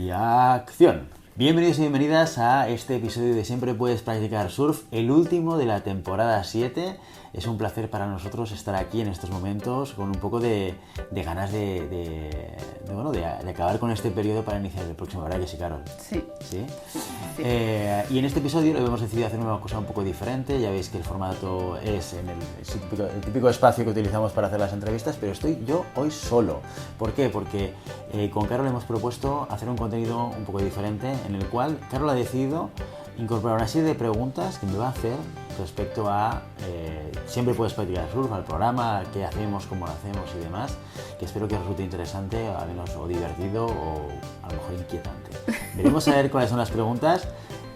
Y acción. Bienvenidos y bienvenidas a este episodio de Siempre Puedes Practicar Surf, el último de la temporada 7. Es un placer para nosotros estar aquí en estos momentos con un poco de ganas de acabar con este periodo para iniciar el próximo, ¿verdad que sí, Carol? Sí. ¿Sí? Sí. Y en este episodio hemos decidido hacer una cosa un poco diferente. Ya veis que el formato es el típico espacio que utilizamos para hacer las entrevistas, pero estoy yo hoy solo. ¿Por qué? Porque con Carol hemos propuesto hacer un contenido un poco diferente en el cual Carol ha decidido incorporar una serie de preguntas que me va a hacer respecto a Siempre Puedes Practicar Surf, al programa, qué hacemos, cómo lo hacemos y demás, que espero que resulte interesante, al menos o divertido o a lo mejor inquietante. Veremos a ver cuáles son las preguntas.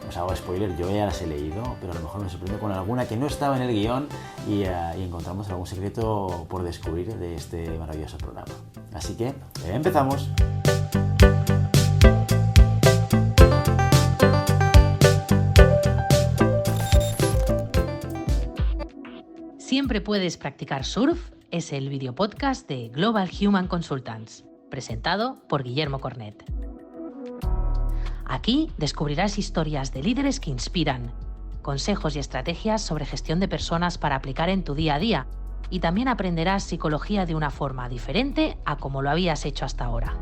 Os hago spoiler, yo ya las he leído, pero a lo mejor me sorprendo con alguna que no estaba en el guión y encontramos algún secreto por descubrir de este maravilloso programa. Así que empezamos. Siempre Puedes Practicar Surf es el videopodcast de Global Human Consultants, presentado por Guillermo Cornet. Aquí descubrirás historias de líderes que inspiran, consejos y estrategias sobre gestión de personas para aplicar en tu día a día, y también aprenderás psicología de una forma diferente a como lo habías hecho hasta ahora.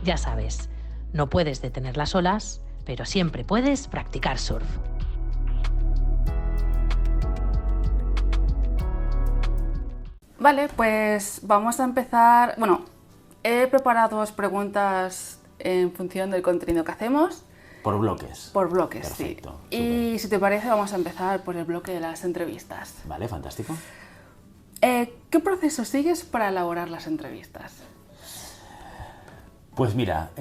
Ya sabes, no puedes detener las olas, pero siempre puedes practicar surf. Vale, pues vamos a empezar. Bueno, he preparado dos preguntas en función del contenido que hacemos. Por bloques. Por bloques, perfecto, sí. Súper. Y si te parece, vamos a empezar por el bloque de las entrevistas. Vale, fantástico. ¿Qué proceso sigues para elaborar las entrevistas? Pues mira,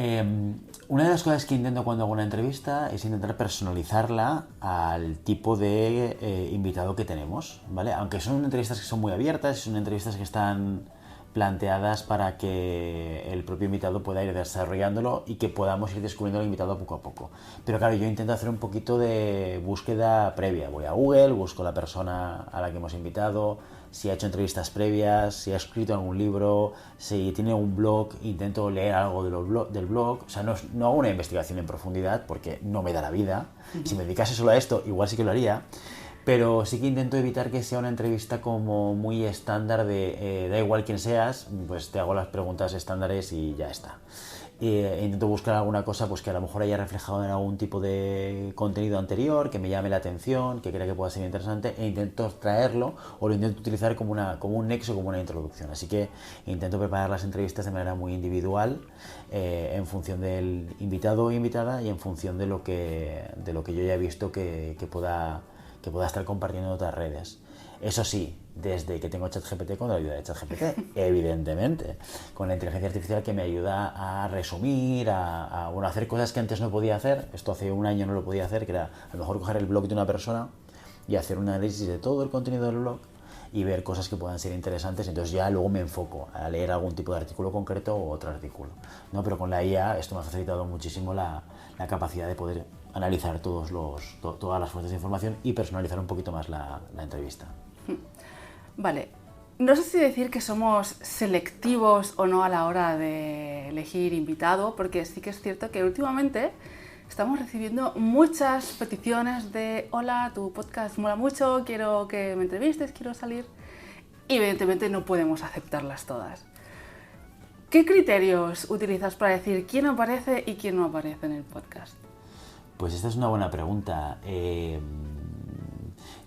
una de las cosas que intento cuando hago una entrevista es intentar personalizarla al tipo de invitado que tenemos, ¿vale? Aunque son entrevistas que son muy abiertas, son entrevistas que están planteadas para que el propio invitado pueda ir desarrollándolo y que podamos ir descubriendo al invitado poco a poco. Pero claro, yo intento hacer un poquito de búsqueda previa. Voy a Google, busco la persona a la que hemos invitado, si ha hecho entrevistas previas, si ha escrito algún libro, si tiene un blog, intento leer algo del blog. O sea, no hago una investigación en profundidad porque no me da la vida. Si me dedicase solo a esto, igual sí que lo haría. Pero sí que intento evitar que sea una entrevista como muy estándar de da igual quién seas, pues te hago las preguntas estándares y ya está. Intento buscar alguna cosa pues que a lo mejor haya reflejado en algún tipo de contenido anterior, que me llame la atención, que crea que pueda ser interesante, e intento traerlo o lo intento utilizar como un nexo, como una introducción. Así que intento preparar las entrevistas de manera muy individual, en función del invitado o invitada y en función de lo que yo ya he visto que pueda estar compartiendo en otras redes. Eso sí, desde que tengo ChatGPT, con la ayuda de ChatGPT, evidentemente, con la inteligencia artificial que me ayuda a resumir, a hacer cosas que antes no podía hacer. Esto hace un año no lo podía hacer, que era a lo mejor coger el blog de una persona y hacer un análisis de todo el contenido del blog y ver cosas que puedan ser interesantes. Entonces ya luego me enfoco a leer algún tipo de artículo concreto o otro artículo, ¿no? Pero con la IA esto me ha facilitado muchísimo la capacidad de poder analizar todas las fuentes de información y personalizar un poquito más la entrevista. Vale, no sé si decir que somos selectivos o no a la hora de elegir invitado, porque sí que es cierto que últimamente estamos recibiendo muchas peticiones de hola, tu podcast mola mucho, quiero que me entrevistes, quiero salir. Y evidentemente no podemos aceptarlas todas. ¿Qué criterios utilizas para decir quién aparece y quién no aparece en el podcast? Pues esta es una buena pregunta.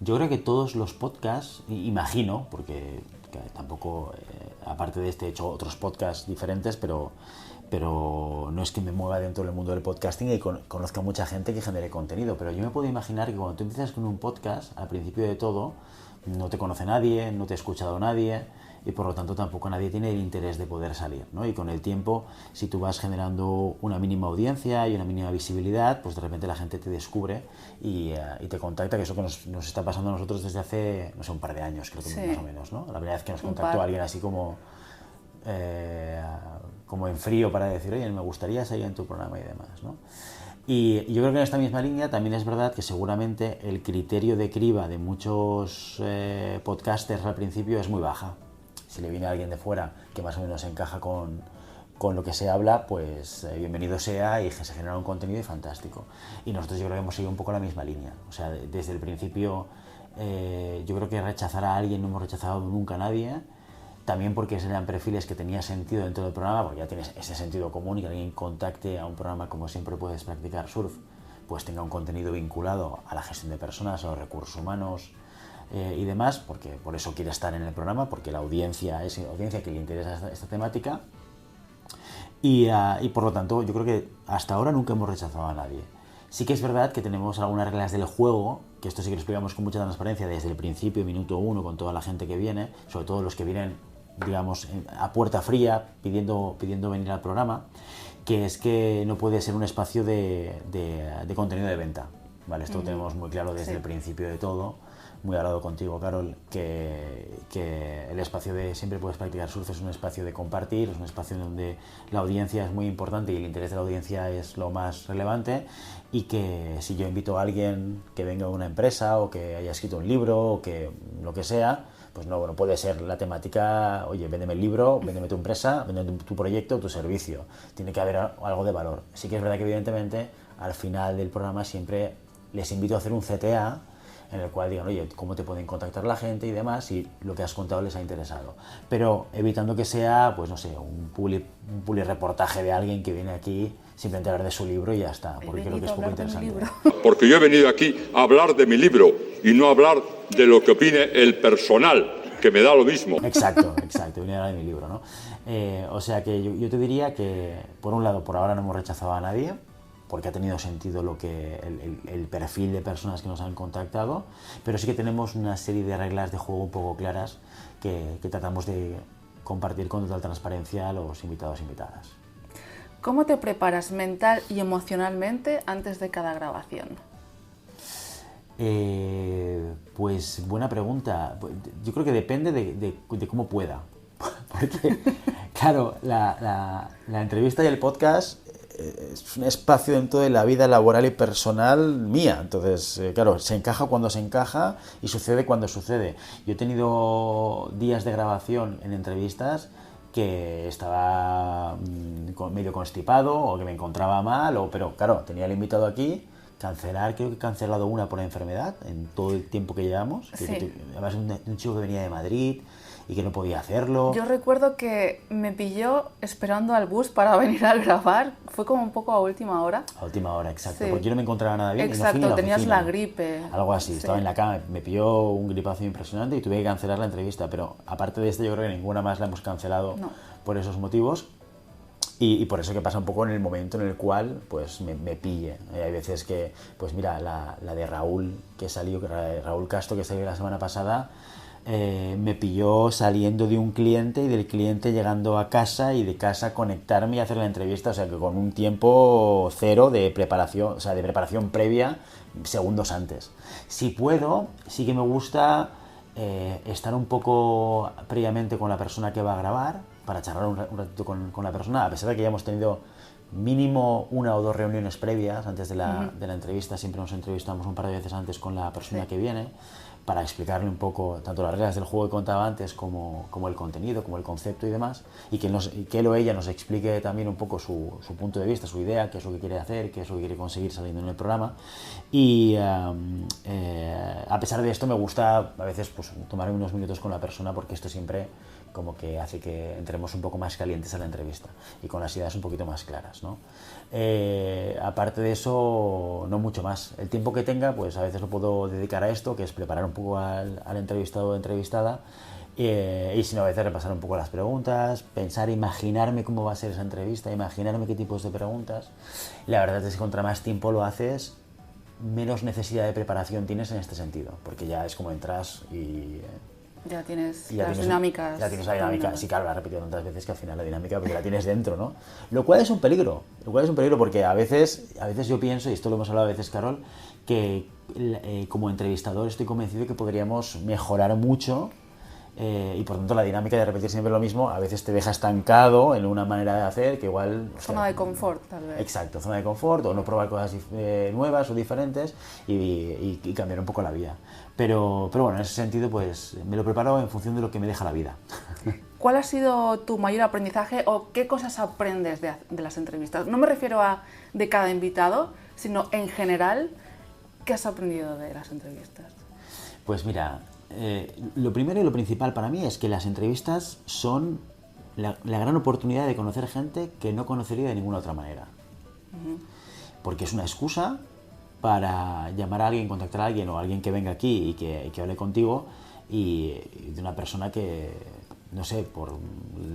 Yo creo que todos los podcasts, imagino, porque tampoco, aparte de este, he hecho otros podcasts diferentes, pero no es que me mueva dentro del mundo del podcasting y conozca mucha gente que genere contenido, pero yo me puedo imaginar que cuando tú empiezas con un podcast, al principio de todo, no te conoce nadie, no te ha escuchado nadie y por lo tanto tampoco nadie tiene el interés de poder salir, ¿no? Y con el tiempo, si tú vas generando una mínima audiencia y una mínima visibilidad, pues de repente la gente te descubre y te contacta, que eso que nos está pasando a nosotros desde hace, no sé, un par de años, creo que sí, más o menos, ¿no? La primera vez que nos contactó alguien así como en frío para decir, oye, me gustaría salir en tu programa y demás, ¿no? Y yo creo que en esta misma línea también es verdad que seguramente el criterio de criba de muchos podcasters al principio es muy baja. Si le viene alguien de fuera que más o menos encaja con con lo que se habla, pues bienvenido sea y se genera un contenido fantástico. Y nosotros yo creo que hemos seguido un poco la misma línea. O sea, desde el principio yo creo que rechazar a alguien no hemos rechazado nunca a nadie, también porque eran perfiles que tenía sentido dentro del programa, porque ya tienes ese sentido común y que alguien contacte a un programa como Siempre Puedes Practicar Surf, pues tenga un contenido vinculado a la gestión de personas, a los recursos humanos y demás, porque por eso quiere estar en el programa, porque la audiencia es audiencia que le interesa esta temática. Y por lo tanto, yo creo que hasta ahora nunca hemos rechazado a nadie. Sí que es verdad que tenemos algunas reglas del juego, que esto sí que lo explicamos con mucha transparencia desde el principio, minuto uno, con toda la gente que viene, sobre todo los que vienen, digamos, a puerta fría, pidiendo venir al programa, que es que no puede ser un espacio de contenido de venta. ¿Vale? Esto lo tenemos muy claro desde el principio de todo. Muy hablado contigo, Carol, que el espacio de Siempre Puedes Practicar Surf es un espacio de compartir, es un espacio donde la audiencia es muy importante y el interés de la audiencia es lo más relevante, y que si yo invito a alguien que venga de una empresa o que haya escrito un libro o que lo que sea, pues no puede ser la temática, oye, véndeme el libro, véndeme tu empresa, véndeme tu proyecto, tu servicio. Tiene que haber algo de valor. Sí que es verdad que evidentemente al final del programa siempre les invito a hacer un CTA en el cual digan, oye, cómo te pueden contactar la gente y demás, y lo que has contado les ha interesado. Pero evitando que sea, pues no sé, un publi reportaje de alguien que viene aquí simplemente a hablar de su libro y ya está, porque creo que es poco interesante. Porque yo he venido aquí a hablar de mi libro y no a hablar de lo que opine el personal, que me da lo mismo. Exacto, he venido a hablar de mi libro, ¿no? O sea que yo te diría que, por un lado, por ahora no hemos rechazado a nadie, porque ha tenido sentido el perfil de personas que nos han contactado, pero sí que tenemos una serie de reglas de juego un poco claras que tratamos de compartir con total transparencia a los invitados e invitadas. ¿Cómo te preparas mental y emocionalmente antes de cada grabación? Pues buena pregunta. Yo creo que depende de cómo pueda. Porque, claro, la entrevista y el podcast es un espacio dentro de la vida laboral y personal mía. Entonces, claro, se encaja cuando se encaja y sucede cuando sucede. Yo he tenido días de grabación en entrevistas que estaba medio constipado o que me encontraba mal, pero claro, tenía el invitado aquí, creo que he cancelado una por enfermedad en todo el tiempo que llevamos. Sí. Además, un chico que venía de Madrid y que no podía hacerlo. Yo recuerdo que me pilló esperando al bus para venir a grabar. Fue como un poco a última hora. A última hora, exacto. Sí. Porque yo no me encontraba nada bien. Exacto, y no fui ni a la tenías oficina. la gripe. Algo así, Sí. estaba en la cama, me pilló un gripazo impresionante y tuve que cancelar la entrevista. Pero aparte de esto, yo creo que ninguna más la hemos cancelado por esos motivos. Y por eso que pasa un poco en el momento en el cual pues me pille. Hay veces que, pues mira, la de Raúl, que salió, Raúl Castro, que salió la semana pasada, me pilló saliendo de un cliente y del cliente llegando a casa y de casa conectarme y hacer la entrevista, o sea que con un tiempo cero de preparación, o sea, de preparación previa segundos antes. Si puedo, sí que me gusta estar un poco previamente con la persona que va a grabar, para charlar un ratito con la persona, a pesar de que ya hemos tenido mínimo una o dos reuniones previas antes de la entrevista. Siempre nos entrevistamos un par de veces antes con la persona que viene, para explicarle un poco tanto las reglas del juego que contaba antes como el contenido, como el concepto y demás, y que él o ella nos explique también un poco su punto de vista, su idea, qué es lo que quiere hacer, qué es lo que quiere conseguir saliendo en el programa. Y a pesar de esto me gusta a veces pues, tomarme unos minutos con la persona, porque esto siempre como que hace que entremos un poco más calientes a la entrevista y con las ideas un poquito más claras, ¿no? Aparte de eso, no mucho más. El tiempo que tenga, pues a veces lo puedo dedicar a esto, que es preparar un poco al entrevistado o entrevistada, y si no, a veces repasar un poco las preguntas, pensar, imaginarme cómo va a ser esa entrevista, imaginarme qué tipos de preguntas. La verdad es que contra más tiempo lo haces, menos necesidad de preparación tienes en este sentido, porque ya es como entras y... Ya tienes las dinámicas. Ya tienes la dinámica. Sí, claro, la he repetido tantas veces que al final la dinámica, porque la tienes dentro, ¿no? Lo cual es un peligro. Porque a veces yo pienso, y esto lo hemos hablado a veces, Carol, que como entrevistador estoy convencido de que podríamos mejorar mucho, y por tanto la dinámica de repetir siempre lo mismo a veces te deja estancado en una manera de hacer que igual... Zona de confort, tal vez. Exacto, zona de confort, o no probar cosas nuevas o diferentes y cambiar un poco la vida. Pero bueno, en ese sentido pues me lo preparo en función de lo que me deja la vida. ¿cuál ha sido tu mayor aprendizaje o qué cosas aprendes de las entrevistas? No me refiero a de cada invitado, sino en general, ¿qué has aprendido de las entrevistas? Pues mira, lo primero y lo principal para mí es que las entrevistas son la gran oportunidad de conocer gente que no conocería de ninguna otra manera. Porque es una excusa para llamar a alguien, contactar a alguien o a alguien que venga aquí y que hable contigo y de una persona que, no sé, por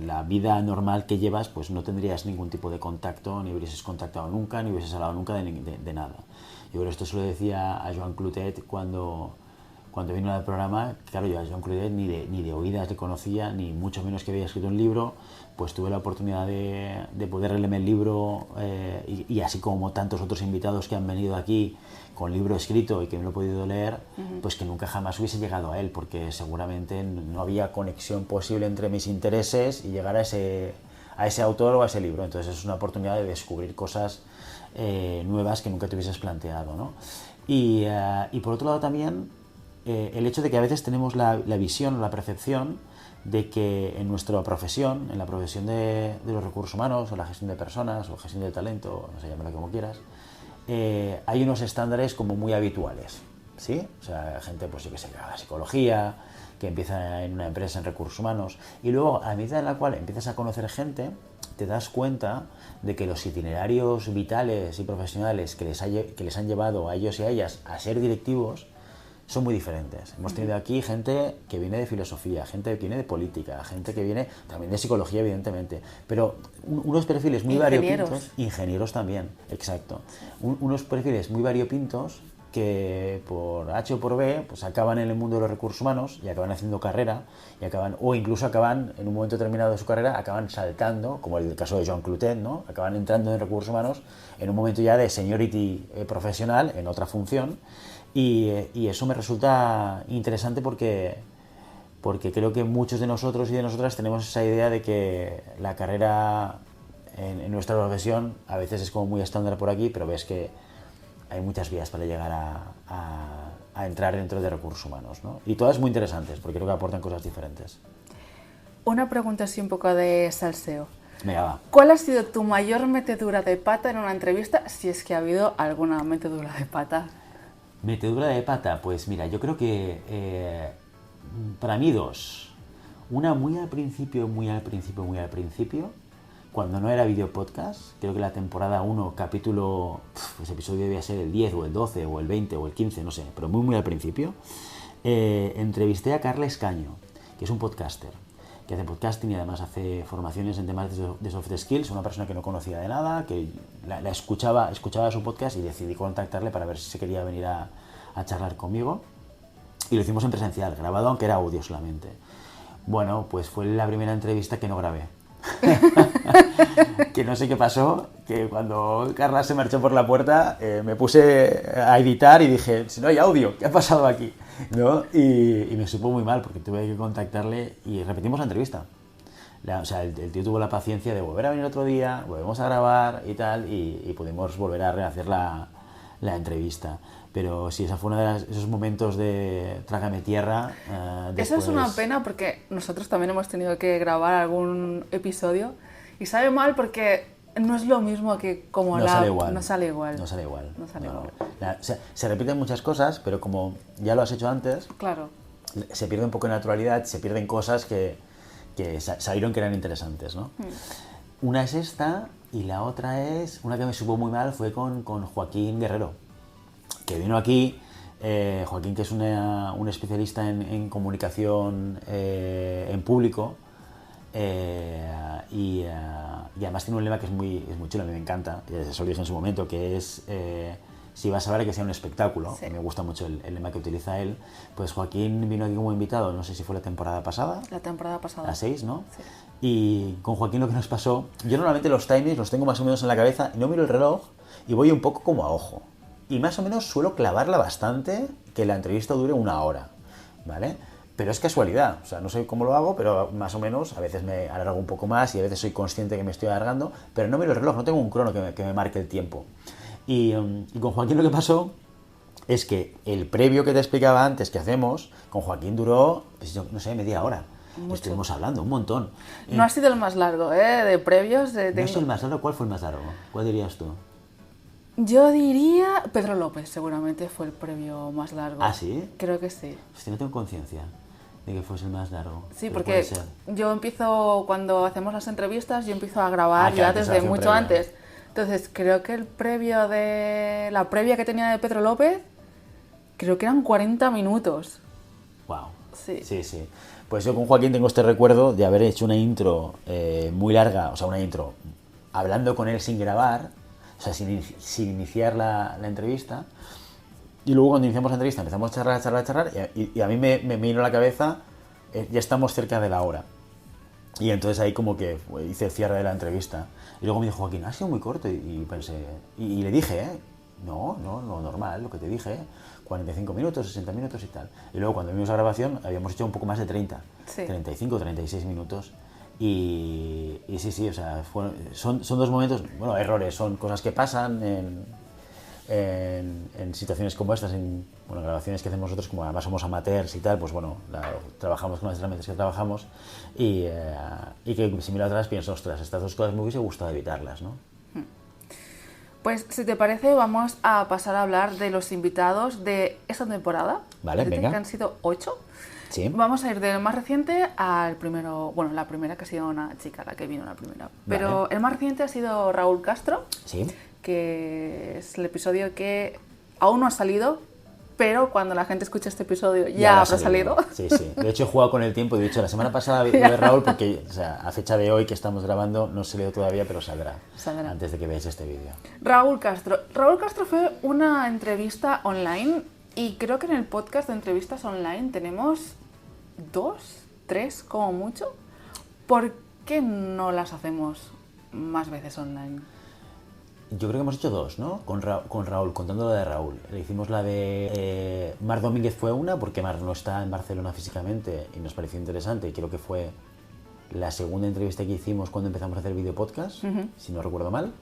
la vida normal que llevas, pues no tendrías ningún tipo de contacto, ni hubieses contactado nunca, ni hubieses hablado nunca de nada. Yo creo que esto se lo decía a Joan Clotet cuando vino al programa. Claro, yo a Joan Clotet ni de oídas le conocía, ni mucho menos que había escrito un libro. Pues tuve la oportunidad de poder leerme el libro y así como tantos otros invitados que han venido aquí con libro escrito y que me lo he podido leer, pues que nunca jamás hubiese llegado a él, porque seguramente no había conexión posible entre mis intereses y llegar a ese autor o a ese libro. Entonces es una oportunidad de descubrir cosas nuevas que nunca te hubieses planteado, ¿no? Y por otro lado también el hecho de que a veces tenemos la visión o la percepción de que en nuestra profesión, en la profesión de los recursos humanos o la gestión de personas o gestión de talento, no sé, llámalo como quieras, hay unos estándares como muy habituales, ¿sí? O sea, gente, pues yo que sé, que haga psicología, que empieza en una empresa en recursos humanos y luego a medida en la cual empiezas a conocer gente, te das cuenta de que los itinerarios vitales y profesionales que les han llevado a ellos y a ellas a ser directivos son muy diferentes. Hemos tenido aquí gente que viene de filosofía, gente que viene de política, gente que viene también de psicología, evidentemente, pero unos perfiles muy variopintos, ingenieros también, exacto, unos perfiles muy variopintos que por H o por B pues acaban en el mundo de los recursos humanos y acaban haciendo carrera y o incluso acaban en un momento determinado de su carrera, acaban saltando, como el caso de Joan Clotet, ¿no? Acaban entrando en recursos humanos en un momento ya de seniority profesional en otra función. Y eso me resulta interesante porque creo que muchos de nosotros y de nosotras tenemos esa idea de que la carrera en nuestra profesión a veces es como muy estándar por aquí, pero ves que hay muchas vías para llegar a entrar dentro de recursos humanos, ¿no? Y todas muy interesantes porque creo que aportan cosas diferentes. Una pregunta así un poco de salseo. Venga, va. ¿Cuál ha sido tu mayor metedura de pata en una entrevista, si es que ha habido alguna metedura de pata? Metedura de pata, pues mira, yo creo que para mí dos. Una muy al principio, cuando no era video podcast, creo que la temporada 1, capítulo, pues episodio debía ser el 10 o el 12 o el 20 o el 15, no sé, pero muy al principio, entrevisté a Carles Caño, que es un podcaster, que hace podcasting y además hace formaciones en temas de soft skills, una persona que no conocía de nada, que la escuchaba su podcast y decidí contactarle para ver si se quería venir a charlar conmigo. Y lo hicimos en presencial, grabado, aunque era audio solamente. Bueno, pues fue la primera entrevista que no grabé. Que no sé qué pasó, que cuando Carla se marchó por la puerta me puse a editar y dije, si no hay audio, ¿qué ha pasado aquí? ¿No? Y me supo muy mal porque tuve que contactarle y repetimos la entrevista. O sea, el tío tuvo la paciencia de volver a venir otro día, volvemos a grabar y tal, y pudimos volver a rehacer la entrevista. Pero sí, esa fue uno de esos momentos de trágame tierra. Después... Eso es una pena porque nosotros también hemos tenido que grabar algún episodio y sabe mal porque no es lo mismo que como no sale igual. No sale igual. No sale igual. No sale igual. O sea, se repiten muchas cosas, pero como ya lo has hecho antes, claro, se pierde un poco de naturalidad, se pierden cosas que salieron que eran interesantes, ¿no? Una es esta y la otra es, una que me supo muy mal, fue con Joaquín Guerrero, que vino aquí. Joaquín, que es un especialista en comunicación en público, y además tiene un lema que es muy chulo, a mí me encanta, eso lo dije en su momento, que es si vas a ver que sea un espectáculo. Sí. Me gusta mucho el lema que utiliza él. Pues Joaquín vino aquí como invitado, no sé si fue la temporada pasada. La temporada pasada. La 6, ¿no? Sí. Y con Joaquín lo que nos pasó, yo normalmente los timings los tengo más o menos en la cabeza y no miro el reloj y voy un poco como a ojo. Y más o menos suelo clavarla bastante que la entrevista dure 1 hora, ¿vale? Pero es casualidad, o sea, no sé cómo lo hago, pero más o menos a veces me alargo un poco más y a veces soy consciente que me estoy alargando, pero no miro el reloj, no tengo un crono que me marque el tiempo. Y con Joaquín lo que pasó es que el previo que te explicaba antes que hacemos, con Joaquín duró, pues yo no sé, media hora. Mucho. Estuvimos hablando un montón. No ha sido el más largo, de previos. ¿No es el más largo? ¿Cuál fue el más largo? ¿Cuál dirías tú? Yo diría Pedro López, seguramente fue el previo más largo. ¿Ah, sí? Creo que sí. Hostia, no tengo conciencia de que fuese el más largo. Sí, pero porque puede ser. yo empiezo, cuando hacemos las entrevistas, yo empiezo a grabar Ah, ya claro, desde mucho previa. antes. Entonces, creo que la previa que tenía de Pedro López, creo que eran 40 minutos. Wow. Sí. Sí. Pues yo con Joaquín tengo este recuerdo de haber hecho una intro muy larga, o sea, una intro hablando con él sin grabar, o sea, sin iniciar la entrevista. Y luego cuando iniciamos la entrevista empezamos a charlar y a mí me vino a la cabeza, ya estamos cerca de la hora. Y entonces ahí como que hice el cierre de la entrevista. Y luego me dijo Joaquín, ha sido muy corto. Y pensé, y le dije, no, normal, lo que te dije, 45 minutos, 60 minutos y tal. Y luego cuando vimos la grabación habíamos hecho un poco más de 30, Sí. 35, 36 minutos. Y sí, o sea, son dos momentos, bueno, errores, son cosas que pasan en situaciones como estas, en grabaciones que hacemos nosotros, como además somos amateurs y tal, pues bueno, trabajamos con las herramientas que trabajamos y que si miro atrás pienso, ostras, estas dos cosas me hubiese gustado evitarlas, ¿no? Pues si te parece, vamos a pasar a hablar de los invitados de esta temporada. Vale, Fíjate venga. que han sido 8. Sí. Vamos a ir del más reciente al primero, bueno, la primera que ha sido una chica, la que vino la primera. Pero Vale. el más reciente ha sido Raúl Castro, Sí. que es el episodio que aún no ha salido, pero cuando la gente escuche este episodio ya habrá habrá salido. Sí. De hecho he jugado con el tiempo, de hecho la semana pasada lo de Raúl, porque o sea, a fecha de hoy que estamos grabando no se salió todavía, pero saldrá antes de que veáis este vídeo. Raúl Castro. Raúl Castro fue una entrevista online y creo que en el podcast de entrevistas online tenemos 2, 3 como mucho. ¿Por qué no las hacemos más veces online? Yo creo que hemos hecho 2, ¿no? Con Raúl, contando la de Raúl. Le hicimos la de Marc Domínguez, fue una, porque Marc no está en Barcelona físicamente y nos pareció interesante, y creo que fue la segunda entrevista que hicimos cuando empezamos a hacer video podcast, si no recuerdo mal.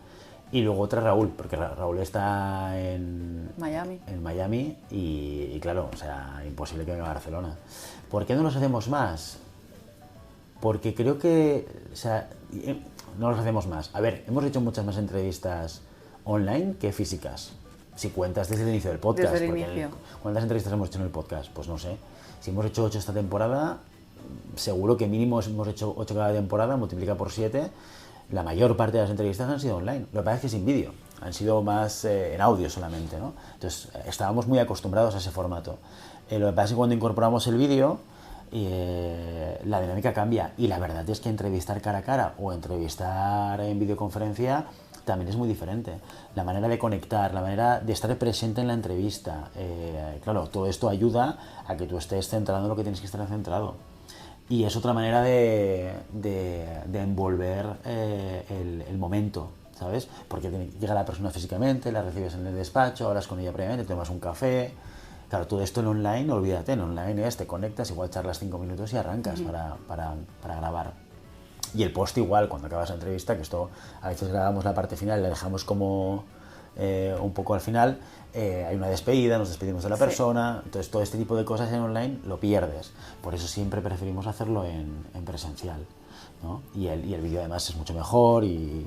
Y luego otra Raúl, porque Raúl está en Miami y claro, o sea, imposible que venga a Barcelona. ¿Por qué no los hacemos más? Porque creo que, o sea, no los hacemos más. A ver, hemos hecho muchas más entrevistas online que físicas. Si cuentas desde el inicio del podcast. Desde el porque inicio. ¿Cuántas entrevistas hemos hecho en el podcast? Pues no sé. Si hemos hecho 8 esta temporada, seguro que mínimo hemos hecho 8 cada temporada, multiplica por 7. La mayor parte de las entrevistas han sido online. Lo que pasa es que sin vídeo. Han sido más en audio solamente, ¿no? Entonces, estábamos muy acostumbrados a ese formato. Lo que pasa es que cuando incorporamos el vídeo, la dinámica cambia, y la verdad es que entrevistar cara a cara o entrevistar en videoconferencia también es muy diferente. La manera de conectar, la manera de estar presente en la entrevista, claro, todo esto ayuda a que tú estés centrado en lo que tienes que estar centrado, y es otra manera de envolver el momento, ¿sabes? Porque llega la persona físicamente, la recibes en el despacho, hablas con ella previamente, tomas un café. Claro, todo esto en online, olvídate, en online te conectas, igual charlas 5 minutos y arrancas para grabar. Y el post igual, cuando acabas la entrevista, que esto a veces grabamos la parte final y la dejamos como un poco al final, hay una despedida, nos despedimos de la persona, entonces todo este tipo de cosas en online lo pierdes. Por eso siempre preferimos hacerlo en presencial, ¿no? Y el vídeo además es mucho mejor y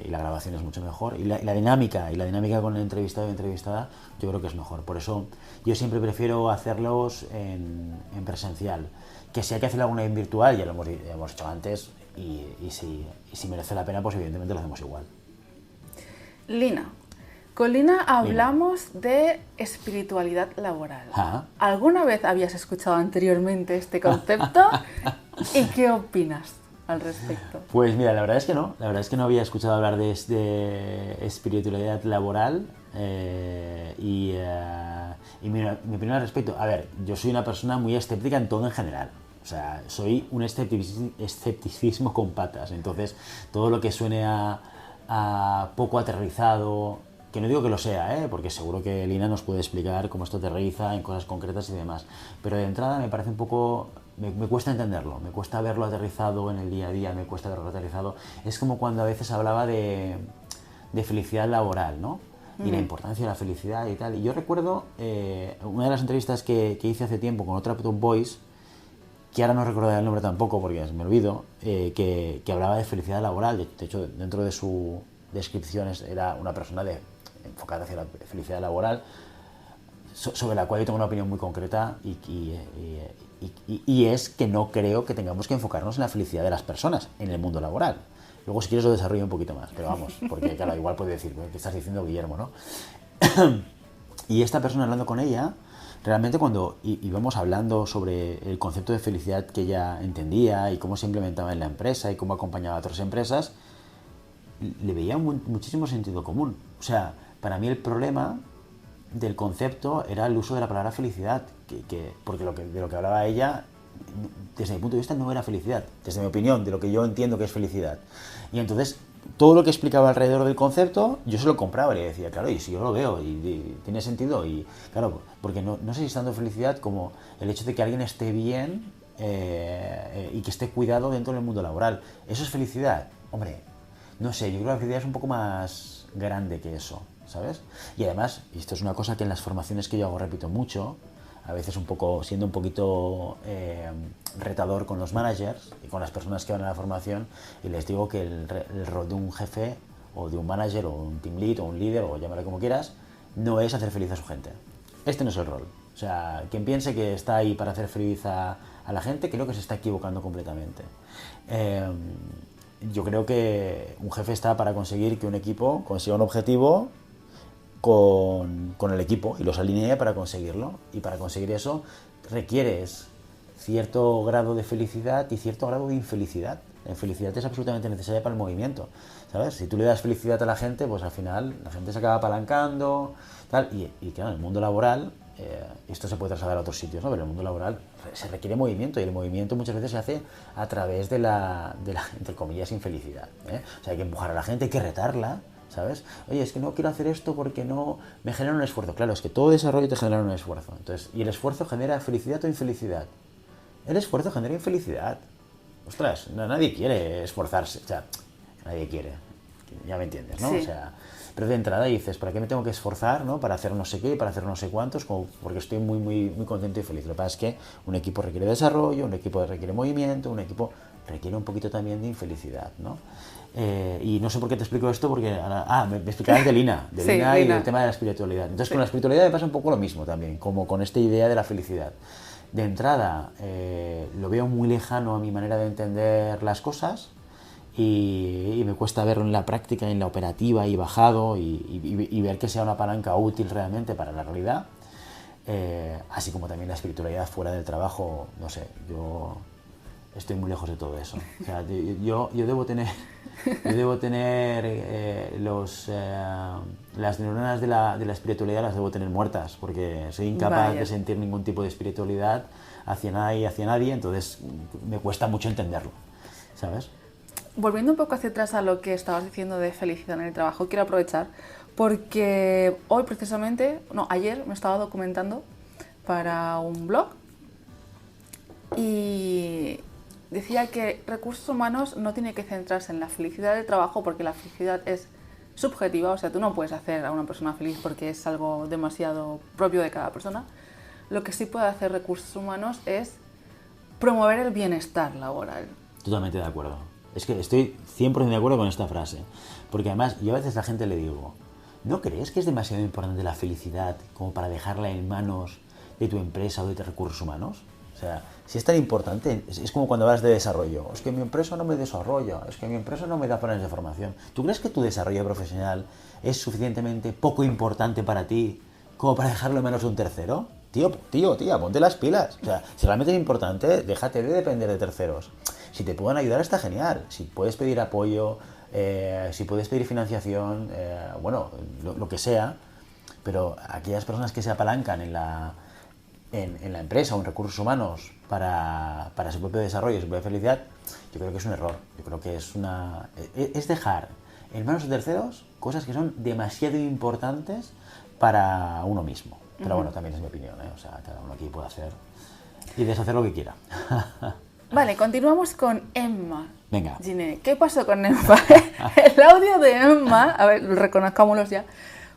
la grabación es mucho mejor, y la dinámica con el entrevistado y entrevistada yo creo que es mejor. Por eso yo siempre prefiero hacerlos en presencial, que si hay que hacer alguna en virtual, ya lo hemos hecho antes, y si merece la pena, pues evidentemente lo hacemos igual. Lina. Con Lina hablamos de espiritualidad laboral. Ajá. ¿Alguna vez habías escuchado anteriormente este concepto? ¿Y qué opinas al respecto? Pues mira, la verdad es que no había escuchado hablar de espiritualidad laboral, y mi opinión al respecto, a ver, yo soy una persona muy escéptica en todo en general. O sea, soy un escepticismo con patas, entonces todo lo que suene a poco aterrizado, que no digo que lo sea, porque seguro que Lina nos puede explicar cómo esto aterriza en cosas concretas y demás, pero de entrada me parece un poco, me cuesta entenderlo, me cuesta verlo aterrizado en el día a día, me cuesta verlo aterrizado. Es como cuando a veces hablaba de felicidad laboral, ¿no? Y la importancia de la felicidad y tal. Y yo recuerdo una de las entrevistas que hice hace tiempo con otra Top Voice, que ahora no recuerdo el nombre tampoco porque me olvido, que hablaba de felicidad laboral. De hecho, dentro de su descripción era una persona enfocada hacia la felicidad laboral, sobre la cual yo tengo una opinión muy concreta y es que no creo que tengamos que enfocarnos en la felicidad de las personas en el mundo laboral. Luego, si quieres, lo desarrollo un poquito más, pero vamos, porque claro, igual puede decir, ¿qué estás diciendo, Guillermo, no? Y esta persona, hablando con ella, realmente cuando íbamos hablando sobre el concepto de felicidad que ella entendía y cómo se implementaba en la empresa y cómo acompañaba a otras empresas, le veía muchísimo sentido común. O sea, para mí el problema del concepto era el uso de la palabra felicidad, porque de lo que hablaba ella, desde mi punto de vista, no era felicidad, desde mi opinión, de lo que yo entiendo que es felicidad. Y entonces, todo lo que explicaba alrededor del concepto, yo se lo compraba y le decía, claro, y si yo lo veo, y tiene sentido, y claro, porque no sé si es tanto felicidad como el hecho de que alguien esté bien y que esté cuidado dentro del mundo laboral. ¿Eso es felicidad? Hombre, no sé, yo creo que la felicidad es un poco más grande que eso, ¿sabes? Y además, y esto es una cosa que en las formaciones que yo hago repito mucho, a veces siendo un poquito retador con los managers y con las personas que van a la formación, y les digo que el rol de un jefe o de un manager o un team lead o un líder o llámalo como quieras, no es hacer feliz a su gente. Este no es el rol. O sea, quien piense que está ahí para hacer feliz a la gente, creo que se está equivocando completamente. Yo creo que un jefe está para conseguir que un equipo consiga un objetivo con el equipo y los alinee para conseguirlo. Y para conseguir eso requieres cierto grado de felicidad y cierto grado de infelicidad. La felicidad es absolutamente necesaria para el movimiento, ¿sabes? Si tú le das felicidad a la gente, pues al final la gente se acaba apalancando, tal. Y claro, en el mundo laboral, esto se puede trasladar a otros sitios, ¿no? Pero en el mundo laboral se requiere movimiento, y el movimiento muchas veces se hace a través de la entre comillas, infelicidad, ¿eh? O sea, hay que empujar a la gente, hay que retarla, ¿sabes? Oye, es que no quiero hacer esto porque no me genera un esfuerzo. Claro, es que todo desarrollo te genera un esfuerzo. Entonces, ¿y el esfuerzo genera felicidad o infelicidad? El esfuerzo genera infelicidad. Ostras, nadie quiere esforzarse. O sea, nadie quiere. Ya me entiendes, ¿no? Sí. O sea, pero de entrada dices, ¿para qué me tengo que esforzar, ¿no? Para hacer no sé qué, para hacer no sé cuántos, porque estoy muy, muy, muy contento y feliz. Lo que pasa es que un equipo requiere desarrollo, un equipo requiere movimiento, un equipo requiere un poquito también de infelicidad, ¿no? Y no sé por qué te explico esto, porque ahora, me explicabas de Lina, Sí, Lina y Lina. del tema de la espiritualidad. Entonces, Sí. con la espiritualidad me pasa un poco lo mismo también, como con esta idea de la felicidad. De entrada, lo veo muy lejano a mi manera de entender las cosas, y me cuesta verlo en la práctica, en la operativa y bajado, y ver que sea una palanca útil realmente para la realidad. Así como también la espiritualidad fuera del trabajo, no sé, yo estoy muy lejos de todo eso. O sea, yo debo tener las neuronas de la espiritualidad las debo tener muertas, porque soy incapaz Vaya. de sentir ningún tipo de espiritualidad hacia nada y hacia nadie, entonces me cuesta mucho entenderlo, ¿sabes? Volviendo un poco hacia atrás a lo que estabas diciendo de felicidad en el trabajo, quiero aprovechar porque hoy precisamente, ayer me estaba documentando para un blog y decía que recursos humanos no tiene que centrarse en la felicidad del trabajo, porque la felicidad es subjetiva, o sea, tú no puedes hacer a una persona feliz porque es algo demasiado propio de cada persona. Lo que sí puede hacer recursos humanos es promover el bienestar laboral. Totalmente de acuerdo. Es que estoy 100% de acuerdo con esta frase. Porque además, yo a veces a la gente le digo, ¿no crees que es demasiado importante la felicidad como para dejarla en manos de tu empresa o de tus recursos humanos? O sea, si es tan importante, es como cuando hablas de desarrollo. Es que mi empresa no me desarrolla, es que mi empresa no me da planes de formación. ¿Tú crees que tu desarrollo profesional es suficientemente poco importante para ti como para dejarlo en manos de un tercero? Tía, ponte las pilas. O sea, si realmente es importante, déjate de depender de terceros. Si te pueden ayudar, está genial. Si puedes pedir apoyo, si puedes pedir financiación, bueno, lo que sea. Pero aquellas personas que se apalancan en la empresa o en recursos humanos para su propio desarrollo y su propia felicidad, yo creo que es un error. Yo creo que es dejar en manos de terceros cosas que son demasiado importantes para uno mismo. Pero bueno, también es mi opinión, ¿eh? O sea, cada uno aquí puede hacer y deshacer lo que quiera. Vale, continuamos con Emma. Venga. Gine, ¿qué pasó con Emma? El audio de Emma, a ver, reconozcámoslo ya,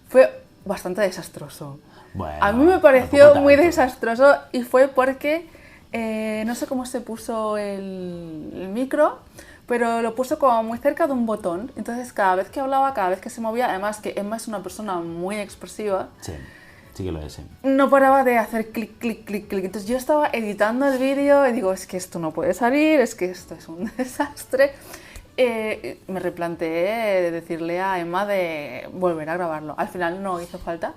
fue bastante desastroso. Bueno, A mí me pareció muy desastroso, y fue porque No sé cómo se puso el micro, pero lo puso como muy cerca de un botón. Entonces cada vez que hablaba, cada vez que se movía, además que Emma es una persona muy expresiva. Sí, sí que lo es, sí. No paraba de hacer clic, clic, clic, clic. Entonces yo estaba editando el vídeo y digo, es que esto no puede salir, es que esto es un desastre. Me replanteé decirle a Emma de volver a grabarlo. Al final no hizo falta.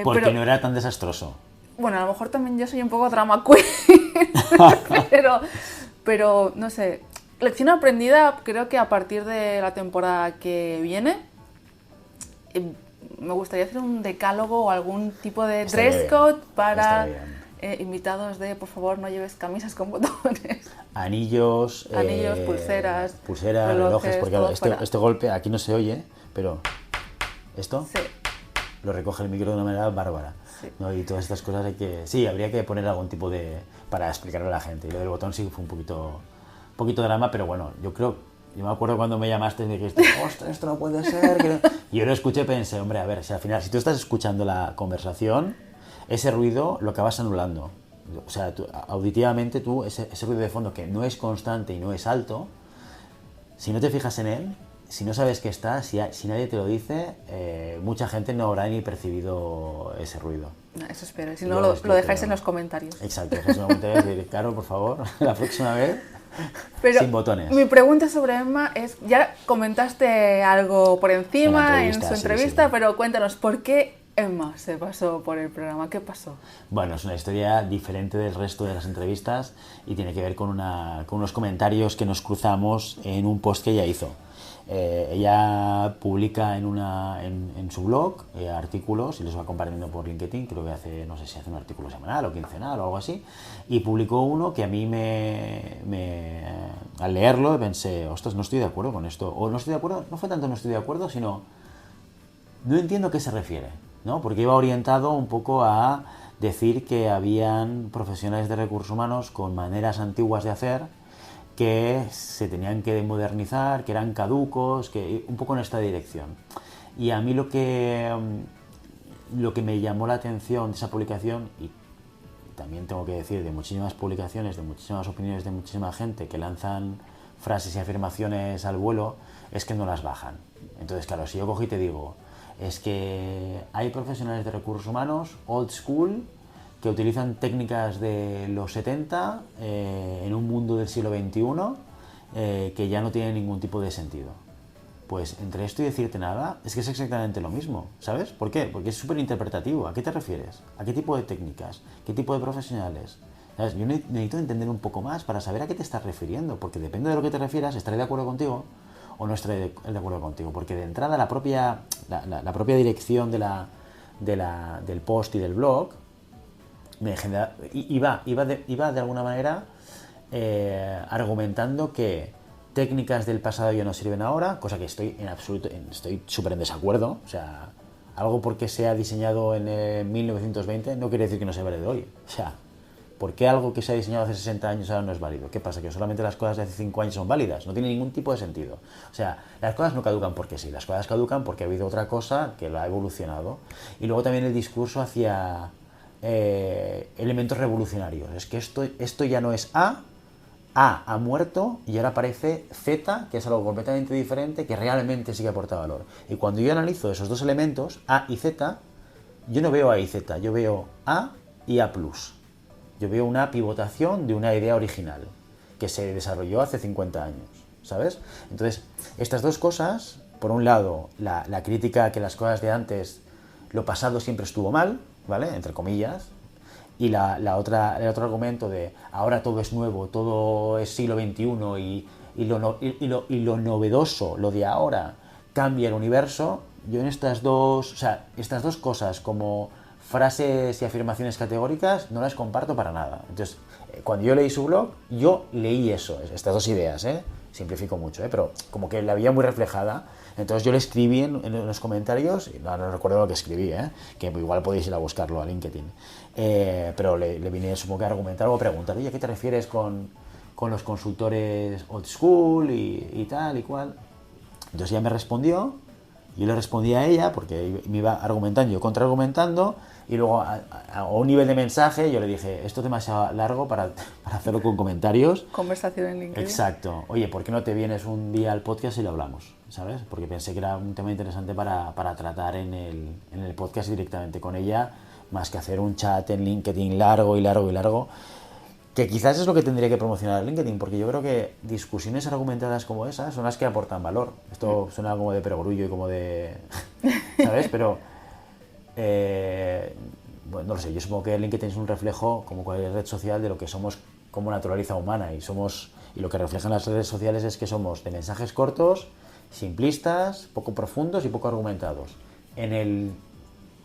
Porque pero, no era tan desastroso. bueno, a lo mejor también yo soy un poco drama queen, pero no sé. Lección aprendida, creo que a partir de la temporada que viene me gustaría hacer un decálogo o algún tipo de Estaría dress bien, code para estaría bien. invitados de, por favor, no lleves camisas con botones. Anillos, Pulseras, relojes, porque todo claro, fuera. este golpe aquí no se oye, pero esto Sí. lo recoge el micro de una manera bárbara. Sí. ¿No? Y todas estas cosas sí, habría que poner algún tipo de... para explicarle a la gente. Y lo del botón sí fue un poquito drama, pero bueno, yo me acuerdo cuando me llamaste y me dijiste, ostras, esto no puede ser. Y yo lo escuché y pensé, hombre, a ver, si al final, si tú estás escuchando la conversación, ese ruido lo acabas anulando. O sea, auditivamente tú, ese ruido de fondo que no es constante y no es alto, si no te fijas en él, si no sabes que está, si nadie te lo dice, mucha gente no habrá ni percibido ese ruido. No, eso espero. Si no, lo dejáis en los comentarios. Exacto, dejáis en los comentarios y decir, Caro, por favor, la próxima vez, Pero sin botones. mi pregunta sobre Emma es, ya comentaste algo por encima en su entrevista, sí. pero cuéntanos, ¿por qué Emma se pasó por el programa? ¿Qué pasó? Bueno, es una historia diferente del resto de las entrevistas y tiene que ver con unos comentarios que nos cruzamos en un post que ella hizo. Ella publica en su blog artículos y los va compartiendo por LinkedIn, creo que no sé si hace un artículo semanal o quincenal o algo así, y publicó uno que a mí al leerlo pensé, ostras, no estoy de acuerdo con esto, o no estoy de acuerdo, no fue tanto no estoy de acuerdo, sino no entiendo a qué se refiere, ¿no? Porque iba orientado un poco a decir que habían profesionales de recursos humanos con maneras antiguas de hacer que se tenían que modernizar, que eran caducos, que un poco en esta dirección. Y a mí lo que me llamó la atención de esa publicación, y también tengo que decir de muchísimas publicaciones, de muchísimas opiniones de muchísima gente que lanzan frases y afirmaciones al vuelo, es que no las bajan. Entonces, claro, si yo cojo y te digo, es que hay profesionales de recursos humanos old school que utilizan técnicas de los 70 en un mundo del siglo XXI que ya no tienen ningún tipo de sentido. Pues entre esto y decirte nada, es que es exactamente lo mismo, ¿sabes? ¿Por qué? Porque es súper interpretativo. ¿A qué te refieres? ¿A qué tipo de técnicas? ¿Qué tipo de profesionales? ¿Sabes? Yo necesito entender un poco más para saber a qué te estás refiriendo, porque depende de lo que te refieras, estaré de acuerdo contigo o no estaré de acuerdo contigo, porque de entrada la propia dirección del post y del blog me genera, iba de alguna manera argumentando que técnicas del pasado ya no sirven ahora, cosa que estoy súper en desacuerdo. O sea, algo porque se ha diseñado en 1920 no quiere decir que no sea válido hoy. O sea, ¿por qué algo que se ha diseñado hace 60 años ahora no es válido? ¿Qué pasa? ¿Que solamente las cosas de hace 5 años son válidas? No tiene ningún tipo de sentido. O sea, las cosas no caducan porque sí, las cosas caducan porque ha habido otra cosa que lo ha evolucionado. Y luego también el discurso hacia elementos revolucionarios. Es que esto ya no es A ha muerto y ahora aparece Z, que es algo completamente diferente, que realmente sí que aporta valor. Y cuando yo analizo esos dos elementos, A y Z, yo no veo A y Z, yo veo A y A+. Yo veo una pivotación de una idea original que se desarrolló hace 50 años, ¿sabes? Entonces, estas dos cosas, por un lado, la crítica a que las cosas de antes, lo pasado siempre estuvo mal, ¿vale? Entre comillas. Y el otro argumento de ahora todo es nuevo, todo es siglo XXI y lo novedoso, lo de ahora, cambia el universo. Yo en estas dos cosas como frases y afirmaciones categóricas no las comparto para nada. Entonces, cuando yo leí su blog, yo leí estas dos ideas, simplifico mucho, pero como que la veía muy reflejada. Entonces yo le escribí en los comentarios, y no recuerdo lo que escribí, que igual podéis ir a buscarlo a LinkedIn, pero le vine, supongo que a argumentar o a preguntar, oye, ¿a qué te refieres con los consultores old school y tal y cual? Entonces ella me respondió Yo le respondía a ella porque me iba argumentando, yo contraargumentando, y luego a un nivel de mensaje yo le dije, esto es demasiado largo para hacerlo con comentarios. Conversación en LinkedIn. Exacto. Oye, ¿por qué no te vienes un día al podcast y lo hablamos? ¿Sabes? Porque pensé que era un tema interesante para tratar en el podcast directamente con ella, más que hacer un chat en LinkedIn largo y largo y largo. Que quizás es lo que tendría que promocionar LinkedIn, porque yo creo que discusiones argumentadas como esas son las que aportan valor. Esto suena como de perogrullo y como de... ¿sabes? Pero... bueno, no lo sé, yo supongo que LinkedIn es un reflejo, como cualquier red social, de lo que somos como naturaleza humana. Y lo que reflejan las redes sociales es que somos de mensajes cortos, simplistas, poco profundos y poco argumentados. En el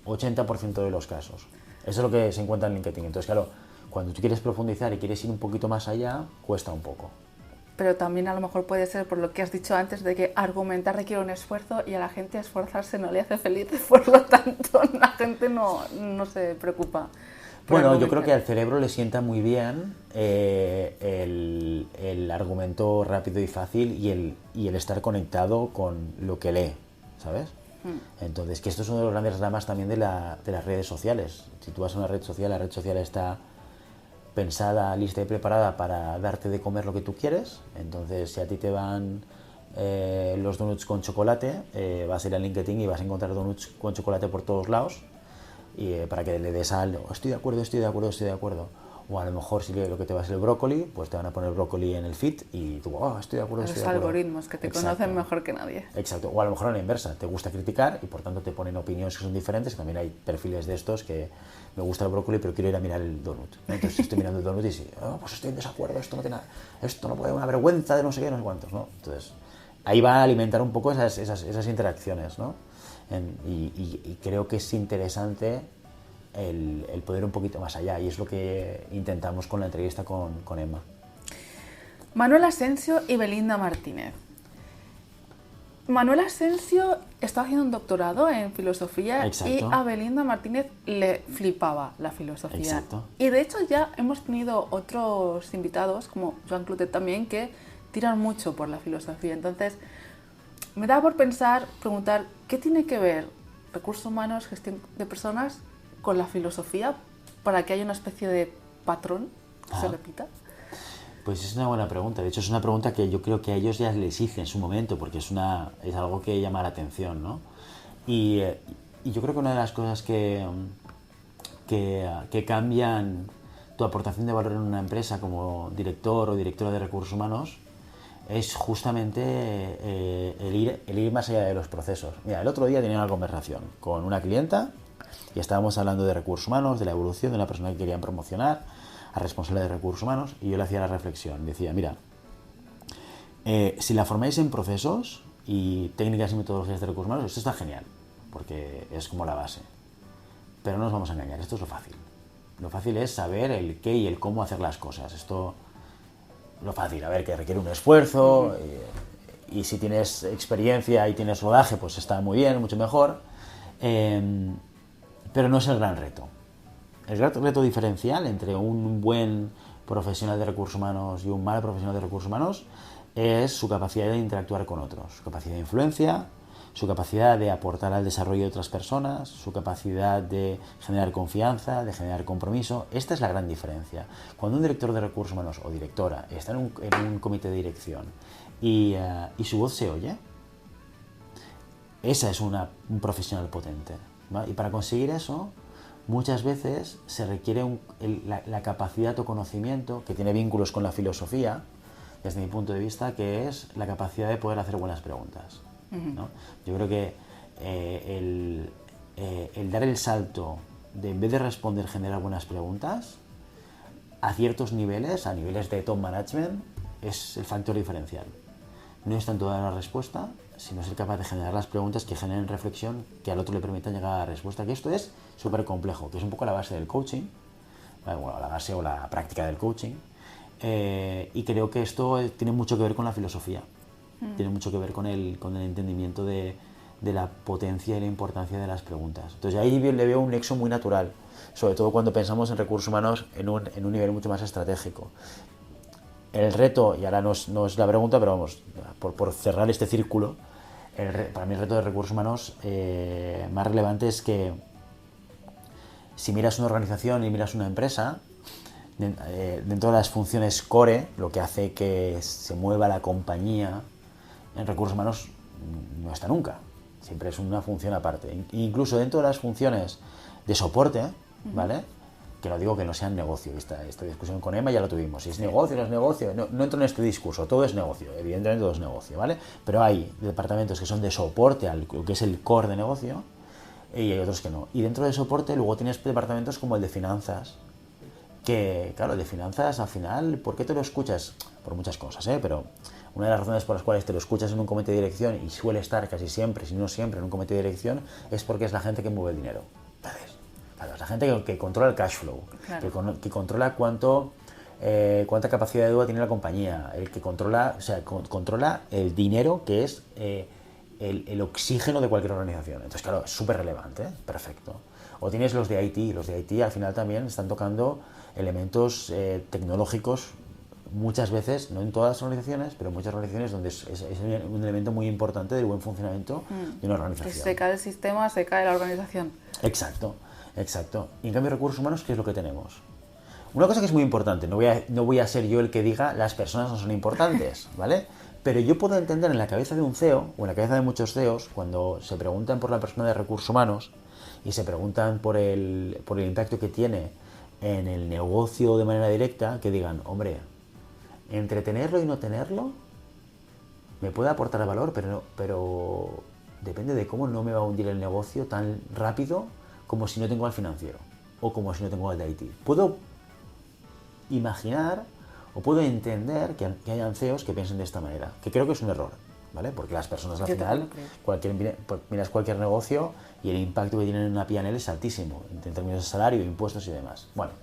80% de los casos. Eso es lo que se encuentra en LinkedIn. Entonces, claro, cuando tú quieres profundizar y quieres ir un poquito más allá, cuesta un poco. Pero también a lo mejor puede ser por lo que has dicho antes, de que argumentar requiere un esfuerzo y a la gente esforzarse no le hace feliz, por lo tanto la gente no se preocupa. Bueno, yo creo que al cerebro le sienta muy bien el argumento rápido y fácil y el estar conectado con lo que lee, ¿sabes? Entonces, que esto es uno de los grandes dramas también de las redes sociales. Si tú vas a una red social, la red social está pensada, lista y preparada para darte de comer lo que tú quieres. Entonces, si a ti te van los donuts con chocolate, vas a ir a LinkedIn y vas a encontrar donuts con chocolate por todos lados, y para que le des al estoy de acuerdo, estoy de acuerdo, estoy de acuerdo. O a lo mejor si lo que te va a ser el brócoli, pues te van a poner brócoli en el feed y tú, estoy de acuerdo, estoy de acuerdo. Los algoritmos que te conocen mejor que nadie. Exacto. O a lo mejor a la inversa, te gusta criticar y por tanto te ponen opiniones que son diferentes. También hay perfiles de estos que me gusta el brócoli pero quiero ir a mirar el donut. Entonces estoy mirando el donut y sí, pues estoy en desacuerdo, esto no puede, una vergüenza de no sé qué, no sé cuántos, ¿no? Entonces ahí va a alimentar un poco esas interacciones, ¿no? Y creo que es interesante el poder ir un poquito más allá, y es lo que intentamos con la entrevista con Emma. Manuel Asensio y Belinda Martínez. Manuel Asensio está haciendo un doctorado en filosofía. Exacto. Y a Belinda Martínez le flipaba la filosofía. Exacto. Y de hecho ya hemos tenido otros invitados, como Joan Clotet también, que tiran mucho por la filosofía. Entonces, me da por preguntar, ¿qué tiene que ver recursos humanos, gestión de personas, con la filosofía para que haya una especie de patrón que se repita? Pues es una buena pregunta. De hecho, es una pregunta que yo creo que a ellos ya les hice en su momento, porque es algo que llama la atención, ¿no? Y yo creo que una de las cosas que cambian tu aportación de valor en una empresa como director o directora de recursos humanos es justamente el ir más allá de los procesos. Mira, el otro día tenía una conversación con una clienta y estábamos hablando de recursos humanos, de la evolución de una persona que querían promocionar a responsable de recursos humanos, y yo le hacía la reflexión. Decía, mira, si la formáis en procesos y técnicas y metodologías de recursos humanos, esto está genial, porque es como la base. Pero no nos vamos a engañar, esto es lo fácil. Lo fácil es saber el qué y el cómo hacer las cosas. Esto, lo fácil, a ver, que requiere un esfuerzo, y si tienes experiencia y tienes rodaje, pues está muy bien, mucho mejor. Pero no es el gran reto. El gran reto diferencial entre un buen profesional de recursos humanos y un mal profesional de recursos humanos es su capacidad de interactuar con otros, su capacidad de influencia, su capacidad de aportar al desarrollo de otras personas, su capacidad de generar confianza, de generar compromiso. Esta es la gran diferencia. Cuando un director de recursos humanos o directora está en un comité de dirección y su voz se oye, esa es un profesional potente, ¿vale? Y para conseguir eso, muchas veces se requiere la capacidad o conocimiento que tiene vínculos con la filosofía, desde mi punto de vista, que es la capacidad de poder hacer buenas preguntas, ¿no? Yo creo que el dar el salto de, en vez de responder, generar buenas preguntas, a ciertos niveles, a niveles de top management, es el factor diferencial. No es tanto dar la respuesta, sino ser capaz de generar las preguntas que generen reflexión, que al otro le permitan llegar a la respuesta, que esto es súper complejo, que es un poco la base del coaching, bueno, la base o la práctica del coaching, y creo que esto tiene mucho que ver con la filosofía, tiene mucho que ver con el entendimiento de la potencia y la importancia de las preguntas. Entonces ahí le veo un nexo muy natural, sobre todo cuando pensamos en recursos humanos en un nivel mucho más estratégico. El reto, y ahora no es la pregunta, pero vamos, por cerrar este círculo, para mí el reto de recursos humanos más relevante es que si miras una organización y miras una empresa, dentro de las funciones core, lo que hace que se mueva la compañía en recursos humanos no está nunca. Siempre es una función aparte. Incluso dentro de las funciones de soporte, ¿vale? Que no digo que no sean negocio. Esta discusión con Emma ya lo tuvimos. Si es negocio, no es negocio. No entro en este discurso. Todo es negocio. Evidentemente todo es negocio, ¿vale? Pero hay departamentos que son de soporte al que es el core de negocio y hay otros que no. Y dentro de soporte luego tienes departamentos como el de finanzas, que, claro, el de finanzas al final, ¿por qué te lo escuchas? Por muchas cosas, pero una de las razones por las cuales te lo escuchas en un comité de dirección y suele estar casi siempre, si no siempre, en un comité de dirección, es porque es la gente que mueve el dinero. Entonces, claro, es la gente que controla el cash flow, claro, que controla cuánta capacidad de deuda tiene la compañía, el que controla, o sea, controla el dinero que es el oxígeno de cualquier organización. Entonces, claro, es súper relevante, perfecto. O tienes los de IT al final también están tocando elementos tecnológicos muchas veces, no en todas las organizaciones, pero en muchas organizaciones donde es un elemento muy importante del buen funcionamiento de una organización. Si se cae el sistema, se cae la organización. Exacto. Y en cambio, recursos humanos, ¿qué es lo que tenemos? Una cosa que es muy importante, no voy a ser yo el que diga las personas no son importantes, ¿vale? Pero yo puedo entender en la cabeza de un CEO, o en la cabeza de muchos CEOs, cuando se preguntan por la persona de recursos humanos y se preguntan por el impacto que tiene en el negocio de manera directa, que digan, hombre, entre tenerlo y no tenerlo, me puede aportar valor, pero depende de cómo no me va a hundir el negocio tan rápido como si no tengo al financiero o como si no tengo al de IT. Puedo imaginar o puedo entender que hayan CEOs que piensen de esta manera, que creo que es un error, ¿vale? Porque las personas al final, miras cualquier negocio y el impacto que tienen en una P&L es altísimo, en términos de salario, impuestos y demás. Bueno,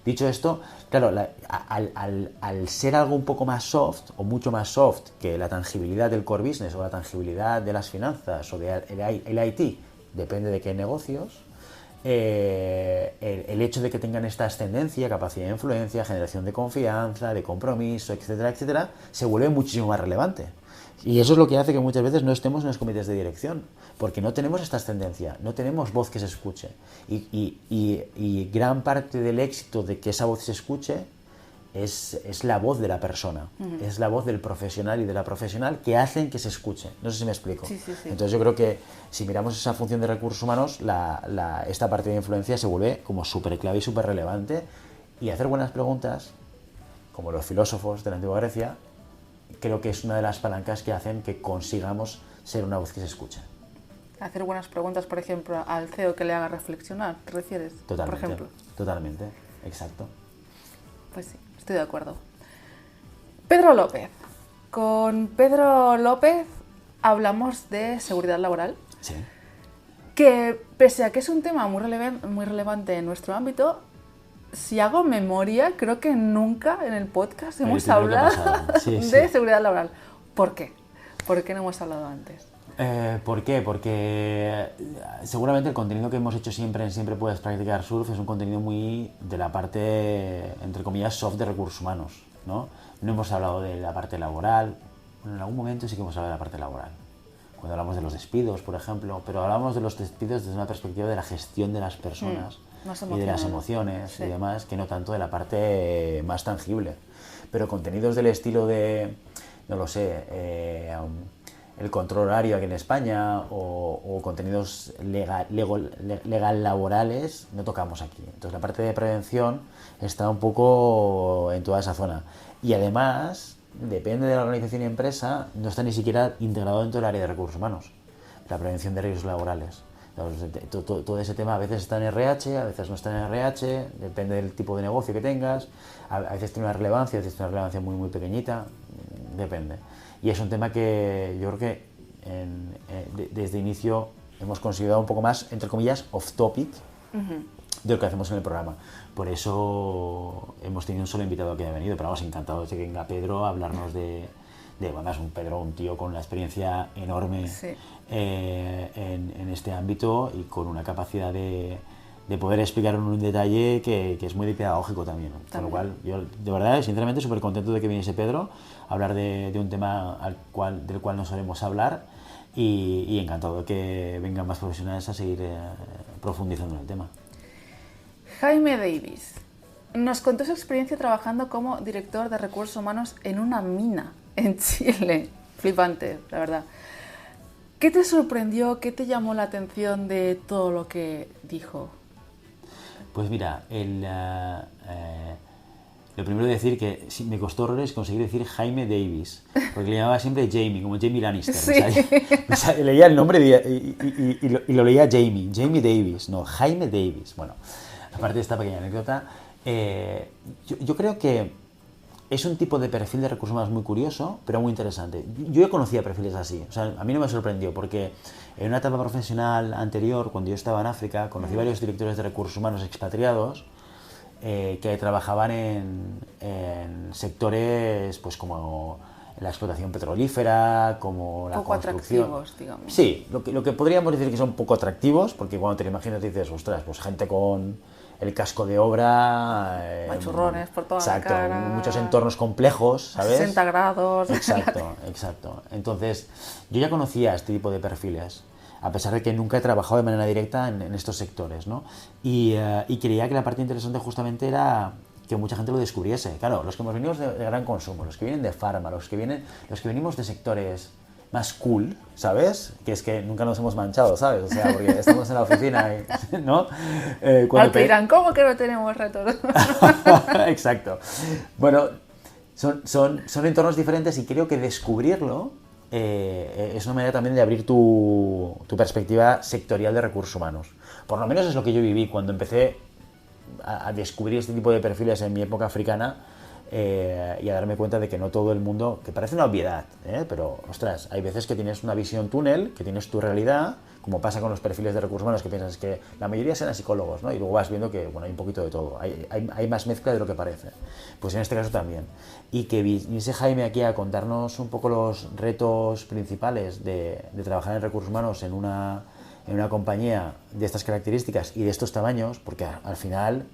dicho esto, claro, al ser algo un poco más soft o mucho más soft que la tangibilidad del core business o la tangibilidad de las finanzas o del IT, depende de qué negocios, el hecho de que tengan esta ascendencia, capacidad de influencia, generación de confianza, de compromiso, etcétera, etcétera, se vuelve muchísimo más relevante. Y eso es lo que hace que muchas veces no estemos en los comités de dirección, porque no tenemos esta ascendencia, no tenemos voz que se escuche. Y gran parte del éxito de que esa voz se escuche es la voz de la persona, es la voz del profesional y de la profesional que hacen que se escuche. No sé si me explico. Sí. Entonces yo creo que si miramos esa función de recursos humanos, esta parte de influencia se vuelve como súper clave y súper relevante. Y hacer buenas preguntas, como los filósofos de la antigua Grecia, creo que es una de las palancas que hacen que consigamos ser una voz que se escuche. Hacer buenas preguntas, por ejemplo, al CEO que le haga reflexionar, ¿te refieres? Totalmente, por ejemplo. Totalmente, exacto. Pues sí, estoy de acuerdo. Pedro López. Con Pedro López hablamos de seguridad laboral. Sí. Que pese a que es un tema muy relevante en nuestro ámbito, si hago memoria, creo que nunca en el podcast hemos hablado de seguridad laboral. ¿Por qué? ¿Por qué no hemos hablado antes? ¿Por qué? Porque seguramente el contenido que hemos hecho siempre en Siempre Puedes Practicar Surf es un contenido muy de la parte, entre comillas, soft de recursos humanos, ¿no? No hemos hablado de la parte laboral. Bueno, en algún momento sí que hemos hablado de la parte laboral. Cuando hablamos de los despidos, por ejemplo, pero hablamos de los despidos desde una perspectiva de la gestión de las personas y de las emociones y demás, que no tanto de la parte más tangible. Pero contenidos del estilo de, no lo sé, el control horario aquí en España o contenidos legal laborales no tocamos aquí. Entonces la parte de prevención está un poco en toda esa zona. Y además, depende de la organización y empresa, no está ni siquiera integrado dentro del área de recursos humanos, la prevención de riesgos laborales. Todo ese tema a veces está en RH, a veces no está en RH, depende del tipo de negocio que tengas, a veces tiene una relevancia, a veces tiene una relevancia muy muy pequeñita, depende. Y es un tema que yo creo que desde inicio hemos considerado un poco más, entre comillas, off topic de lo que hacemos en el programa. Por eso hemos tenido un solo invitado que ha venido, pero vamos, encantados de que venga Pedro a hablarnos bueno, es un tío con una experiencia enorme en este ámbito y con una capacidad de poder explicar en un detalle que es muy pedagógico también. Con lo cual, yo de verdad, sinceramente, súper contento de que viniese Pedro a hablar de un tema del cual no solemos hablar y encantado de que vengan más profesionales a seguir profundizando en el tema. Jaime Davis nos contó su experiencia trabajando como director de recursos humanos en una mina en Chile. Flipante, la verdad. ¿Qué te sorprendió, qué te llamó la atención de todo lo que dijo? Pues mira, lo primero de decir que me costó horrores conseguir decir Jaime Davis, porque le llamaba siempre Jamie, como Jamie Lannister. Sí. Leía el nombre y lo leía Jamie Davis, no, Jaime Davis. Bueno, aparte de esta pequeña anécdota, yo creo que es un tipo de perfil de recursos humanos muy curioso, pero muy interesante. Yo ya conocía perfiles así, o sea, a mí no me sorprendió, porque en una etapa profesional anterior, cuando yo estaba en África, conocí varios directores de recursos humanos expatriados que trabajaban en sectores pues como la explotación petrolífera, como la poco construcción. Atractivos, digamos. Sí, lo que podríamos decir que son poco atractivos, porque cuando te lo imaginas dices, ostras, pues gente con el casco de obra... machurrones por toda exacto, la cara. Muchos entornos complejos, ¿sabes? 60 grados. Exacto. Entonces, yo ya conocía este tipo de perfiles, a pesar de que nunca he trabajado de manera directa en estos sectores, ¿no? Y creía que la parte interesante justamente era que mucha gente lo descubriese. Claro, los que hemos venido de gran consumo, los que vienen de farma, los que venimos de sectores más cool, ¿sabes? Que es que nunca nos hemos manchado, ¿sabes? O sea, porque estamos en la oficina y, ¿no? Al que dirán, ¿cómo que no tenemos retos? Exacto. Bueno, son entornos diferentes y creo que descubrirlo es una manera también de abrir tu perspectiva sectorial de recursos humanos. Por lo menos es lo que yo viví cuando empecé a descubrir este tipo de perfiles en mi época africana y a darme cuenta de que no todo el mundo, que parece una obviedad, pero ostras, hay veces que tienes una visión túnel, que tienes tu realidad, como pasa con los perfiles de recursos humanos, que piensas que la mayoría serán psicólogos, ¿no? Y luego vas viendo que bueno, hay un poquito de todo, hay más mezcla de lo que parece. Pues en este caso también. Y que viniese Jaime aquí a contarnos un poco los retos principales de trabajar en recursos humanos en una compañía de estas características y de estos tamaños, porque al final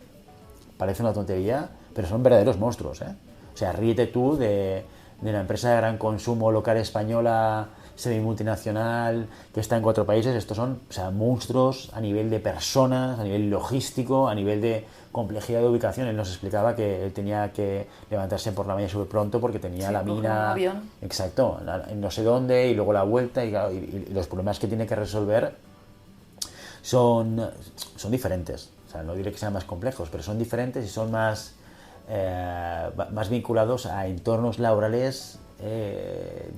parece una tontería, pero son verdaderos monstruos, ¿eh? O sea, ríete tú de una empresa de gran consumo local española, semi-multinacional, que está en 4 países. Estos son, o sea, monstruos a nivel de personas, a nivel logístico, a nivel de complejidad de ubicación. Él nos explicaba que él tenía que levantarse por la mañana súper pronto porque tenía la mina... un avión. Exacto, en no sé dónde, y luego la vuelta, y los problemas que tiene que resolver son diferentes. O sea, no diré que sean más complejos, pero son diferentes y son más vinculados a entornos laborales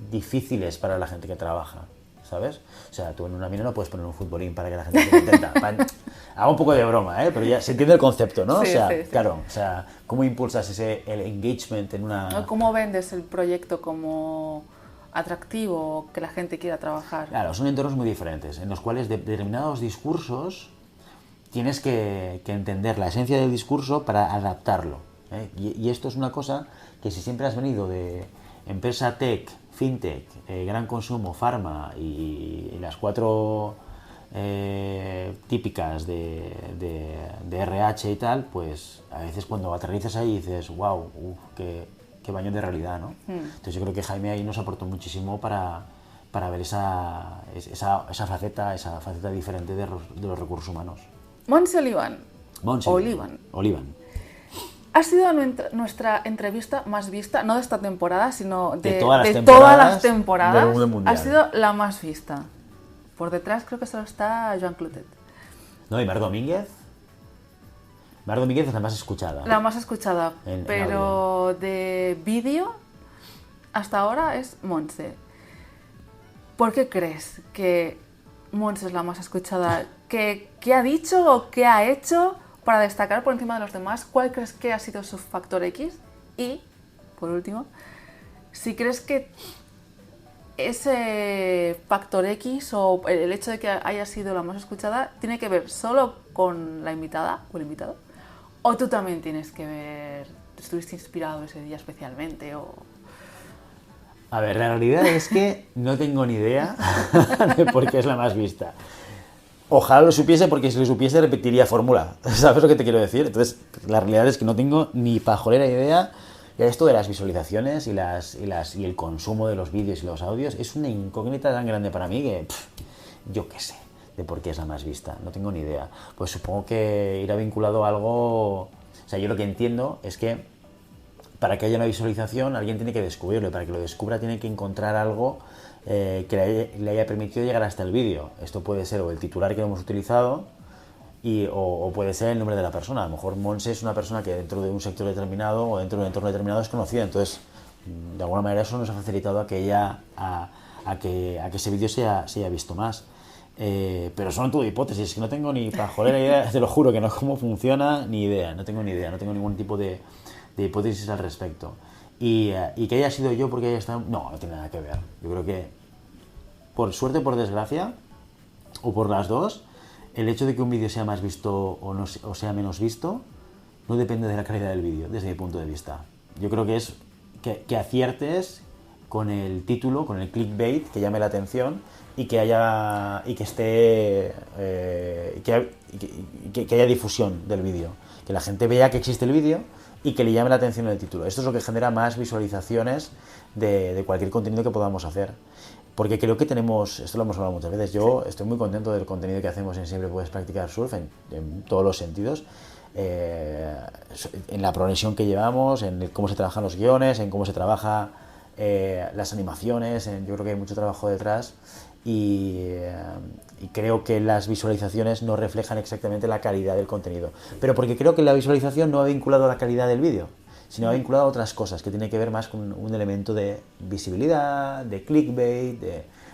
difíciles para la gente que trabaja, ¿sabes? O sea, tú en una mina no puedes poner un futbolín para que la gente se contenta. Hago un poco de broma, pero ya se entiende el concepto, ¿no? Sí, o sea, sí. Claro, o sea, ¿cómo impulsas el engagement en una... ¿Cómo vendes el proyecto como atractivo, que la gente quiera trabajar? Claro, son entornos muy diferentes, en los cuales determinados discursos tienes que entender la esencia del discurso para adaptarlo, ¿eh? Y esto es una cosa que si siempre has venido de empresa tech, fintech, gran consumo, farma y las 4 típicas de RH y tal, pues a veces cuando aterrizas ahí dices, wow, qué baño de realidad, ¿no? Entonces yo creo que Jaime ahí nos aportó muchísimo para ver esa faceta diferente de los recursos humanos. Montse Olivan. Olivan. Ha sido nuestra entrevista más vista, no de esta temporada, sino de todas las temporadas. Del mundo mundial. Ha sido la más vista. Por detrás creo que solo está Joan Clotet. No, y Mar Domínguez. Mar Domínguez es la más escuchada. La más escuchada, en pero audio. de vídeo hasta ahora es Montse. ¿Por qué crees que Montse es la más escuchada? ¿Qué ha dicho o qué ha hecho para destacar por encima de los demás? ¿Cuál crees que ha sido su factor X? Y, por último, si crees que ese factor X o el hecho de que haya sido la más escuchada tiene que ver solo con la invitada o el invitado, o tú también tienes que ver, estuviste inspirado ese día especialmente o... A ver, la realidad es que no tengo ni idea de por qué es la más vista. Ojalá lo supiese, porque si lo supiese repetiría fórmula. ¿Sabes lo que te quiero decir? Entonces, la realidad es que no tengo ni pajolera idea Ya esto de las visualizaciones y el consumo de los vídeos y los audios es una incógnita tan grande para mí que yo qué sé de por qué es la más vista, no tengo ni idea. Pues supongo que irá vinculado a algo... O sea, yo lo que entiendo es que para que haya una visualización alguien tiene que descubrirlo, y para que lo descubra tiene que encontrar algo que le haya permitido llegar hasta el vídeo. Esto puede ser o el titular que hemos utilizado o puede ser el nombre de la persona. A lo mejor Monse es una persona que dentro de un sector determinado o dentro de un entorno determinado es conocida, entonces de alguna manera eso nos ha facilitado a que ese vídeo se haya visto más. Pero son todo hipótesis, que no tengo ni pajolera idea, te lo juro que no cómo funciona, ni idea, no tengo ningún tipo de hipótesis al respecto. Y que haya sido yo porque haya estado... No tiene nada que ver. Yo creo que, por suerte o por desgracia, o por las dos, el hecho de que un vídeo sea más visto o sea menos visto, no depende de la calidad del vídeo, desde mi punto de vista. Yo creo que es que aciertes con el título, con el clickbait, que llame la atención y que haya difusión del vídeo, que la gente vea que existe el vídeo y que le llame la atención el título. Esto es lo que genera más visualizaciones de cualquier contenido que podamos hacer. Porque creo que tenemos, esto lo hemos hablado muchas veces, yo estoy muy contento del contenido que hacemos en Siempre Puedes Practicar Surf en todos los sentidos, en la progresión que llevamos, en cómo se trabajan los guiones, en cómo se trabaja las animaciones, yo creo que hay mucho trabajo detrás y creo que las visualizaciones no reflejan exactamente la calidad del contenido, pero porque creo que la visualización no va vinculado a la calidad del vídeo, sino va vinculado a otras cosas que tiene que ver más con un elemento de visibilidad, de clickbait,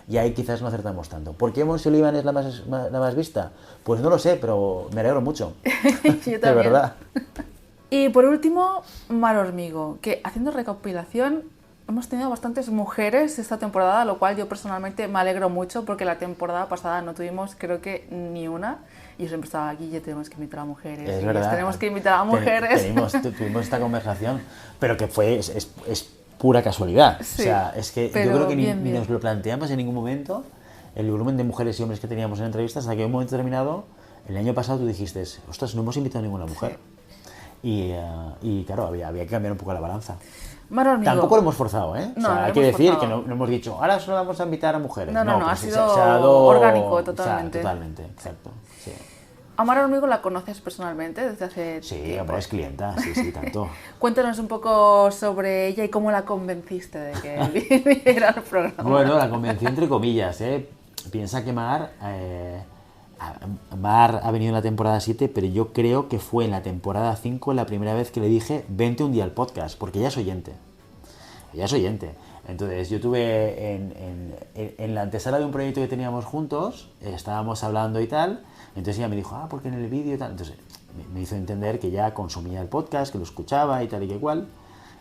y ahí quizás no acertamos tanto. ¿Por qué Monse Olivan es la más vista? Pues no lo sé, pero me alegro mucho. Yo también. De verdad. Y por último, Mar Hormigo, que haciendo recopilación hemos tenido bastantes mujeres esta temporada, lo cual yo personalmente me alegro mucho porque la temporada pasada no tuvimos creo que ni una. Y yo siempre estaba aquí, ya tenemos que invitar a mujeres. Es verdad. Tenemos que invitar a mujeres. Tuvimos esta conversación, pero que es pura casualidad. Sí, o sea, es que yo creo que bien. ni nos lo planteamos en ningún momento, el volumen de mujeres y hombres que teníamos en entrevistas, hasta que en un momento determinado, el año pasado tú dijiste, ostras, no hemos invitado a ninguna mujer. Sí. Y claro, había que cambiar un poco la balanza. Mar Hormigo. Tampoco lo hemos forzado, ¿eh? No, o sea, hay que decir que no hemos dicho, ahora solo vamos a invitar a mujeres. No, pues ha se sido ha dado orgánico totalmente. O sea, totalmente, exacto. Sí. ¿A Mar Hormigo la conoces personalmente desde hace Sí, tiempo? hombre, es clienta, sí, tanto. Cuéntanos un poco sobre ella y cómo la convenciste de que viniera al programa. Bueno, la convencí entre comillas, ¿eh? Piensa que Mar ha venido en la temporada 7, pero yo creo que fue en la temporada 5 la primera vez que le dije, vente un día al podcast, porque ella es oyente. Entonces yo tuve en la antesala de un proyecto que teníamos juntos, estábamos hablando y tal, entonces ella me dijo, porque en el vídeo y tal, entonces me hizo entender que ya consumía el podcast, que lo escuchaba y tal y que igual.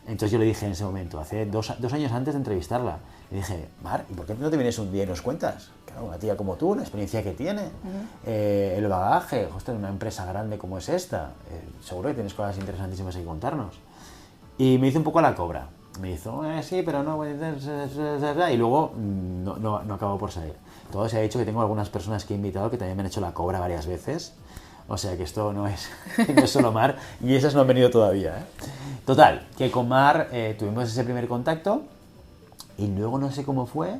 Entonces yo le dije en ese momento, hace dos años antes de entrevistarla, le dije, Mar, ¿y por qué no te vienes un día y nos cuentas? Claro, una tía como tú, la experiencia que tiene, el bagaje, hostia, una empresa grande como es esta, seguro que tienes cosas interesantísimas que contarnos. Y me hizo un poco a la cobra. Me hizo, sí, pero no, y luego no acabó por salir. Todo se ha dicho que tengo algunas personas que he invitado que también me han hecho la cobra varias veces. O sea que esto no es solo Mar, y esas no han venido todavía, ¿eh? Total, que con Mar tuvimos ese primer contacto, y luego no sé cómo fue,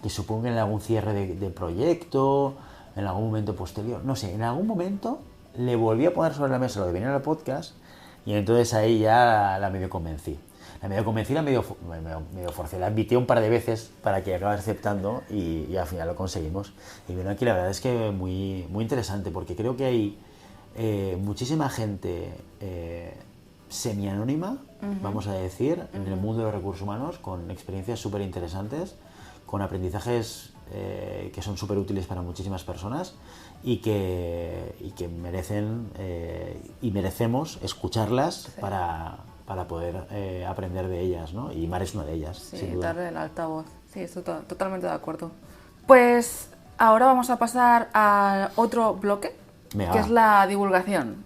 que supongo que en algún cierre de proyecto, en algún momento posterior, no sé, en algún momento le volví a poner sobre la mesa lo de venir al podcast, y entonces ahí ya la medio convencí. La medio forcé, la invité un par de veces para que acabara aceptando y al final lo conseguimos. Y bueno, aquí la verdad es que muy interesante, porque creo que hay muchísima gente semi-anónima, vamos a decir, en el mundo de los recursos humanos, con experiencias súper interesantes, con aprendizajes que son súper útiles para muchísimas personas y que merecen y merecemos escucharlas, sí, para poder aprender de ellas, ¿no? Y Mar es una de ellas, sí, sin duda. Darle el altavoz. Sí, estoy totalmente de acuerdo. Pues ahora vamos a pasar a otro bloque, que es la divulgación.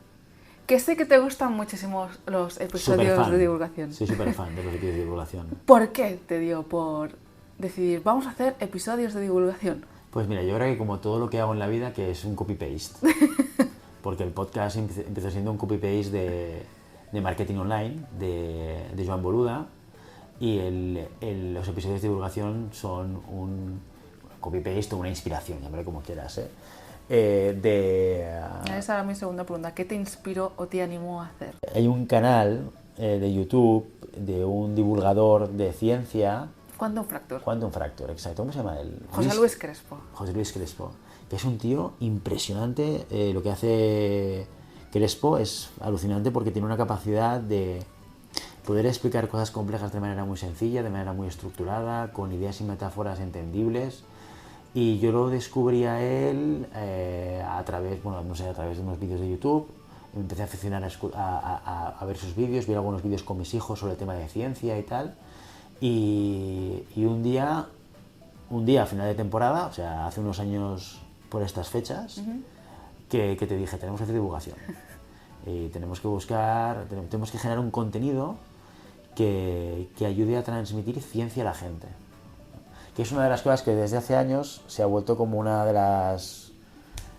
Que sé que te gustan muchísimo los episodios de divulgación. Soy súper fan de los episodios de divulgación. ¿Por qué te dio por decidir, vamos a hacer episodios de divulgación? Pues mira, yo creo que como todo lo que hago en la vida, que es un copy-paste. Porque el podcast empezó siendo un copy-paste de marketing online de Joan Boluda, y los episodios de divulgación son un copy-paste o una inspiración, llámalo como quieras, Esa era mi segunda pregunta. ¿Qué te inspiró o te animó a hacer? Hay un canal de YouTube de un divulgador de ciencia. Quantum Fracture. Quantum Fracture, exacto. ¿Cómo se llama él? José Luis Crespo. José Luis Crespo. Que es un tío impresionante. Lo que hace Crespo es alucinante porque tiene una capacidad de poder explicar cosas complejas de manera muy sencilla, de manera muy estructurada, con ideas y metáforas entendibles. Y yo lo descubrí a él a través de unos vídeos de YouTube. Me empecé a aficionar a ver sus vídeos, vi algunos vídeos con mis hijos sobre el tema de ciencia y tal. Y un día a final de temporada, o sea, hace unos años por estas fechas, que te dije, tenemos que hacer divulgación. Y tenemos que generar un contenido que ayude a transmitir ciencia a la gente. Que es una de las cosas que desde hace años se ha vuelto como una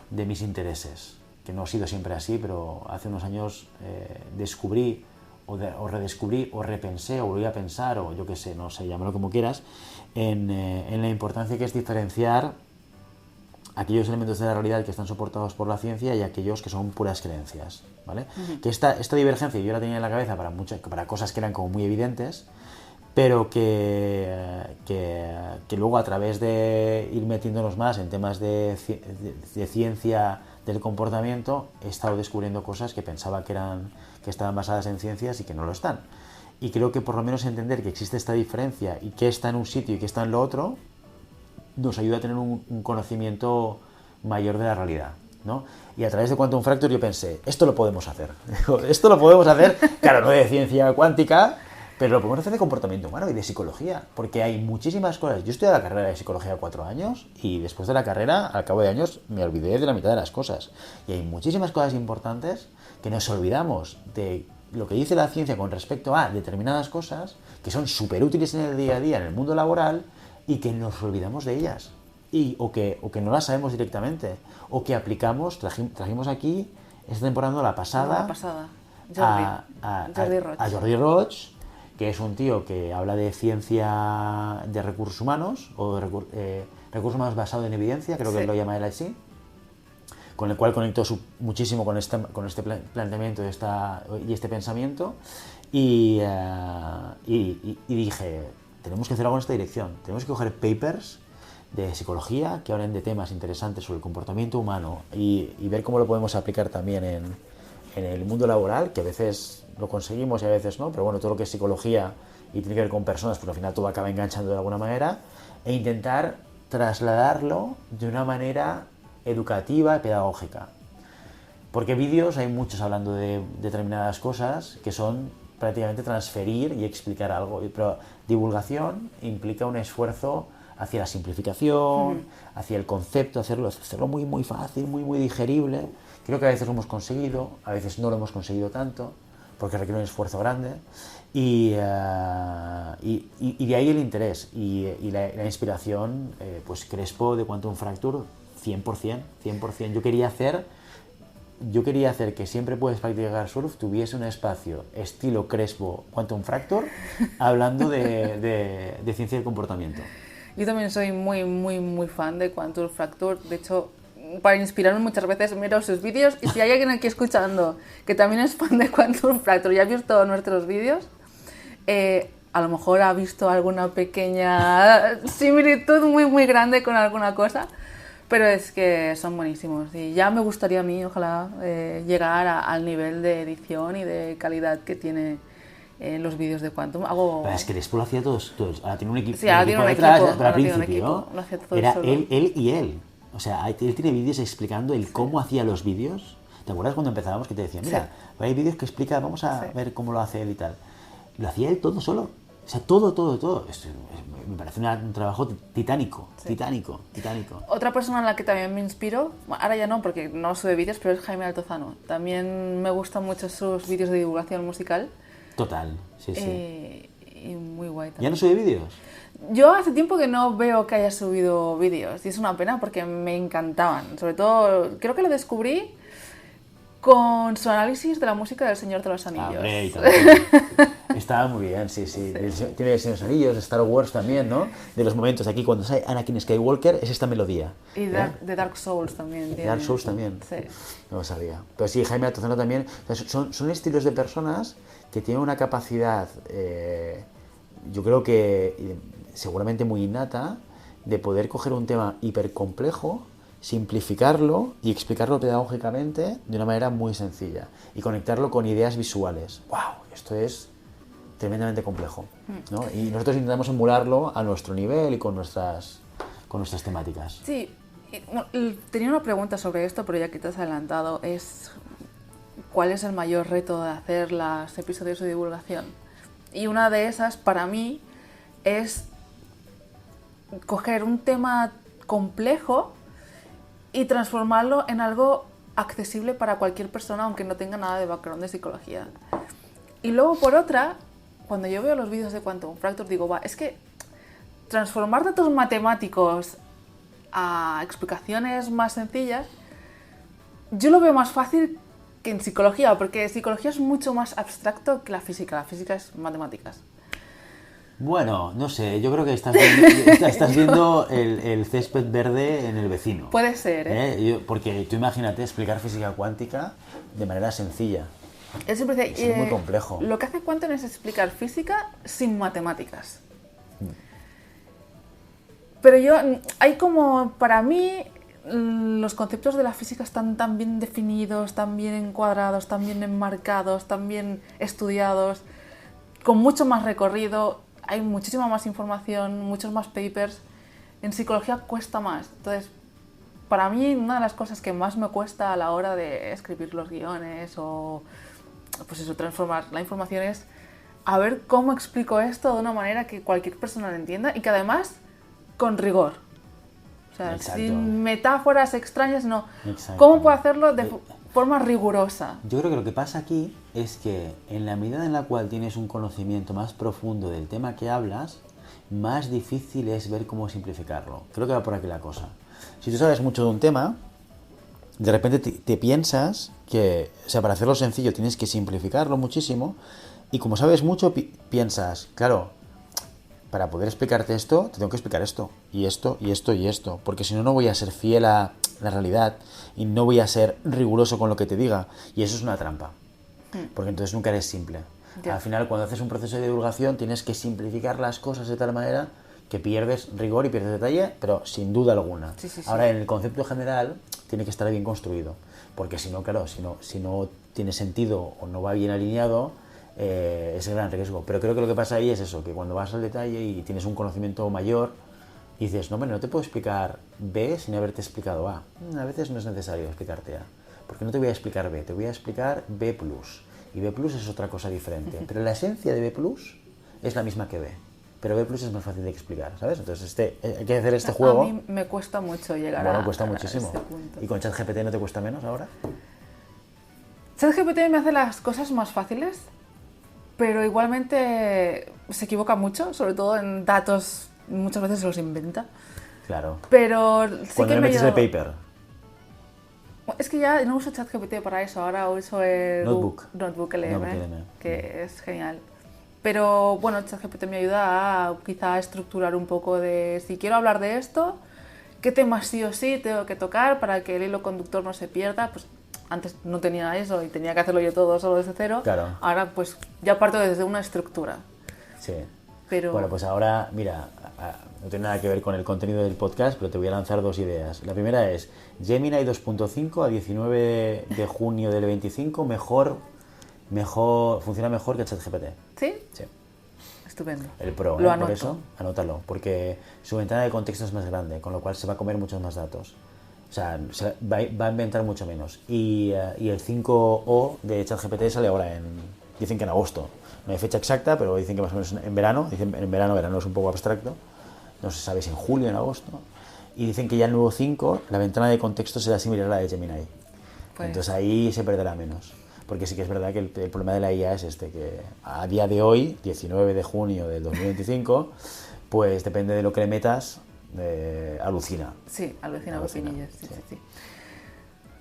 de mis intereses, que no ha sido siempre así, pero hace unos años descubrí o redescubrí o repensé o volví a pensar, o yo qué sé, no sé, llámalo como quieras, en la importancia que es diferenciar aquellos elementos de la realidad que están soportados por la ciencia y aquellos que son puras creencias, ¿vale? Que esta divergencia yo la tenía en la cabeza para cosas que eran como muy evidentes, pero que luego a través de ir metiéndonos más en temas de ciencia del comportamiento, he estado descubriendo cosas que pensaba que estaban basadas en ciencias y que no lo están. Y creo que por lo menos entender que existe esta diferencia y qué está en un sitio y qué está en lo otro, nos ayuda a tener un conocimiento mayor de la realidad, ¿no? Y a través de Quantum Fracture yo pensé, esto lo podemos hacer. Esto lo podemos hacer, claro, no de ciencia cuántica, pero lo podemos hacer de comportamiento humano y de psicología, porque hay muchísimas cosas. Yo estudié la carrera de psicología 4 años y después de la carrera, al cabo de años, me olvidé de la mitad de las cosas. Y hay muchísimas cosas importantes que nos olvidamos de lo que dice la ciencia con respecto a determinadas cosas que son súper útiles en el día a día, en el mundo laboral, y que nos olvidamos de ellas. O que no las sabemos directamente. O que aplicamos, trajimos aquí, esta temporada, la pasada, a Jordi Roig, que es un tío que habla de ciencia de recursos humanos, o recursos humanos basado en evidencia, creo que lo llama él así, con el cual conecto muchísimo con este planteamiento y este pensamiento, y dije, tenemos que hacer algo en esta dirección, tenemos que coger papers de psicología que hablen de temas interesantes sobre el comportamiento humano y ver cómo lo podemos aplicar también en el mundo laboral, que a veces lo conseguimos y a veces no, pero bueno, todo lo que es psicología y tiene que ver con personas, pues al final todo acaba enganchando de alguna manera, e intentar trasladarlo de una manera educativa y pedagógica. Porque vídeos hay muchos hablando de determinadas cosas que son prácticamente transferir y explicar algo, pero divulgación implica un esfuerzo hacia la simplificación, hacia el concepto, hacerlo muy, muy fácil, muy, muy digerible. Creo que a veces lo hemos conseguido, a veces no lo hemos conseguido tanto, porque requiere un esfuerzo grande, y de ahí el interés y la inspiración, pues Crespo de Quantum Fracture, 100%. Yo quería hacer que Siempre Puedes Practicar Surf tuviese un espacio estilo Crespo Quantum Fracture, hablando de ciencia del comportamiento. Yo también soy muy, muy, muy fan de Quantum Fracture. De hecho, para inspirarme muchas veces miro sus vídeos, y si hay alguien aquí escuchando que también es fan de Quantum Fracture y ha visto nuestros vídeos, a lo mejor ha visto alguna pequeña similitud muy, muy grande con alguna cosa, pero es que son buenísimos. Y ya me gustaría a mí, ojalá, llegar al nivel de edición y de calidad que tiene los vídeos de Quantum. Es que después lo hacía todos. Ahora tiene un equipo. Sí, ahora tiene un detrás, equipo. pero al principio Lo hacía todo era solo. él y él. O sea, él tiene vídeos explicando el cómo hacía los vídeos. ¿Te acuerdas cuando empezábamos que te decía, mira, hay vídeos que explica, vamos a ver cómo lo hace él y tal? Lo hacía él todo solo. O sea, todo. Me parece un trabajo titánico. Otra persona en la que también me inspiro, ahora ya no porque no sube vídeos, pero es Jaime Altozano. También me gustan mucho sus vídeos de divulgación musical. Total, sí. Y muy guay también. ¿Ya no sube vídeos? Yo hace tiempo que no veo que haya subido vídeos y es una pena porque me encantaban. Sobre todo, creo que lo descubrí con su análisis de la música del Señor de los Anillos. Hombre, y también. Estaba muy bien, sí. Tiene el Señor de los Anillos, Star Wars también, ¿no? De los momentos aquí cuando sale Anakin Skywalker, es esta melodía. Y de Dark Souls también. De Dark Souls también. Sí. No lo sabía. Pero sí, Jaime Altozano también. O sea, son estilos de personas que tienen una capacidad, yo creo que seguramente muy innata, de poder coger un tema hipercomplejo, simplificarlo y explicarlo pedagógicamente de una manera muy sencilla y conectarlo con ideas visuales. ¡Wow! Esto es tremendamente complejo, ¿no? Y nosotros intentamos emularlo a nuestro nivel y con nuestras temáticas. Sí, tenía una pregunta sobre esto, pero ya que te has adelantado, es ¿cuál es el mayor reto de hacer los episodios de divulgación? Y una de esas, para mí, es coger un tema complejo y transformarlo en algo accesible para cualquier persona, aunque no tenga nada de background de psicología. Y luego, por otra, cuando yo veo los vídeos de Quantum Fracture, digo, es que transformar datos matemáticos a explicaciones más sencillas, yo lo veo más fácil que en psicología, porque psicología es mucho más abstracto que la física es matemáticas. Bueno, no sé, yo creo que estás viendo el césped verde en el vecino. Puede ser, ¿eh? Porque tú imagínate explicar física cuántica de manera sencilla. Es muy complejo. Lo que hace Quantum es explicar física sin matemáticas. Pero hay como, para mí, los conceptos de la física están tan bien definidos, tan bien encuadrados, tan bien enmarcados, tan bien estudiados, con mucho más recorrido. Hay muchísima más información, muchos más papers. En psicología cuesta más. Entonces, para mí, una de las cosas que más me cuesta a la hora de escribir los guiones o, pues eso, transformar la información es a ver cómo explico esto de una manera que cualquier persona lo entienda y que además con rigor. O sea, Exacto. sin metáforas extrañas, no. Exacto. ¿Cómo puedo hacerlo de forma rigurosa? Yo creo que lo que pasa aquí es que en la medida en la cual tienes un conocimiento más profundo del tema que hablas, más difícil es ver cómo simplificarlo. Creo que va por aquí la cosa. Si tú sabes mucho de un tema, de repente te piensas que, o sea, para hacerlo sencillo tienes que simplificarlo muchísimo, y como sabes mucho, piensas, claro, para poder explicarte esto, te tengo que explicar esto, y esto, y esto, y esto, porque si no, no voy a ser fiel a la realidad y no voy a ser riguroso con lo que te diga, y eso es una trampa, porque entonces nunca eres simple. Al final, cuando haces un proceso de divulgación, tienes que simplificar las cosas de tal manera que pierdes rigor y pierdes detalle, pero sin duda alguna. Sí. Ahora, en el concepto general, tiene que estar bien construido, porque si no, claro, si no tiene sentido o no va bien alineado, es el gran riesgo. Pero creo que lo que pasa ahí es eso, que cuando vas al detalle y tienes un conocimiento mayor, y dices, no, hombre, no te puedo explicar B sin haberte explicado A. A veces no es necesario explicarte A, porque no te voy a explicar B, te voy a explicar B+. Y B+ es otra cosa diferente. Pero la esencia de B+ es la misma que B. Pero B+ es más fácil de explicar, ¿sabes? Entonces hay que hacer este juego. A mí me cuesta mucho llegar cuesta muchísimo. ese punto. ¿Y con ChatGPT no te cuesta menos ahora? ChatGPT me hace las cosas más fáciles, pero igualmente se equivoca mucho, sobre todo en datos, muchas veces se los inventa. Claro. Pero sí Cuando que le metes el paper. Es que ya no uso ChatGPT para eso, ahora uso el Notebook LM, que es genial. Pero bueno, ChatGPT me ayuda a quizá estructurar un poco de si quiero hablar de esto, qué temas sí o sí tengo que tocar para que el hilo conductor no se pierda. Pues antes no tenía eso y tenía que hacerlo yo todo solo desde cero. Claro. Ahora pues ya parto desde una estructura. Sí. Pero... Bueno, pues ahora, mira, no tiene nada que ver con el contenido del podcast, pero te voy a lanzar dos ideas. La primera es Gemini 2.5 a 19 de junio del 25, funciona mejor que ChatGPT. ¿Sí? Sí. Estupendo. El Pro, Lo anoto. por eso, anótalo, porque su ventana de contexto es más grande, con lo cual se va a comer muchos más datos. O sea, va a inventar mucho menos. Y el 5O de ChatGPT sale ahora dicen que en agosto. No hay fecha exacta, pero dicen que más o menos en verano. Dicen en verano es un poco abstracto. No se sabe si en julio o en agosto. Y dicen que ya el nuevo 5, la ventana de contexto será similar a la de Gemini. Pues... Entonces ahí se perderá menos. Porque sí que es verdad que el problema de la IA es que a día de hoy, 19 de junio del 2025, pues depende de lo que le metas, alucina. Sí, alucina. Sí.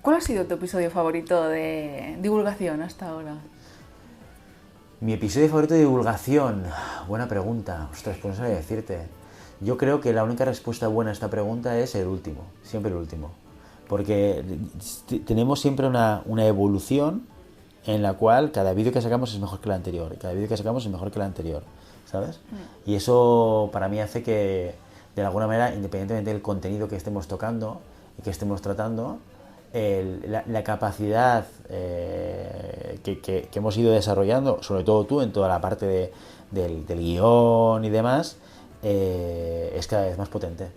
¿Cuál ha sido tu episodio favorito de divulgación hasta ahora? Mi episodio favorito de divulgación, buena pregunta, ostras, pues no sabía decirte. Yo creo que la única respuesta buena a esta pregunta es el último, siempre el último. Porque tenemos siempre una evolución en la cual cada vídeo que sacamos es mejor que el anterior, y cada vídeo que sacamos es mejor que el anterior, ¿sabes? Y eso para mí hace que, de alguna manera, independientemente del contenido que estemos tocando y que estemos tratando, la capacidad que hemos ido desarrollando, sobre todo tú, en toda la parte del guión y demás, es cada vez más potente,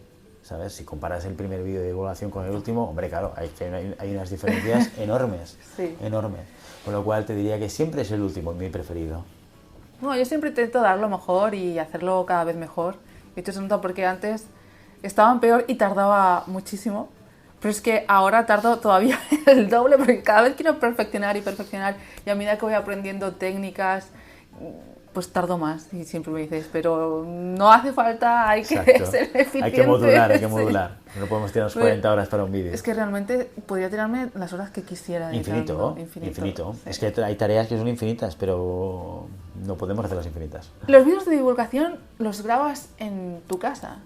¿sabes? Si comparas el primer vídeo de divulgación con el último, hombre, claro, hay unas diferencias enormes, Sí. enormes. Con lo cual te diría que siempre es el último, mi preferido. No, yo siempre intento dar lo mejor y hacerlo cada vez mejor. Y esto se nota porque antes estaban peor y tardaba muchísimo. Pero es que ahora tardo todavía el doble porque cada vez quiero perfeccionar y perfeccionar. Y a medida que voy aprendiendo técnicas, pues tardo más. Y siempre me dices, pero no hace falta, hay que Exacto. ser eficiente. Hay que modular, hay que Sí. modular. No podemos tirarnos 40 horas para un vídeo. Es que realmente podría tirarme las horas que quisiera. Infinito, editando. infinito. Sí. Es que hay tareas que son infinitas, pero no podemos hacerlas infinitas. Los vídeos de divulgación los grabas en tu casa.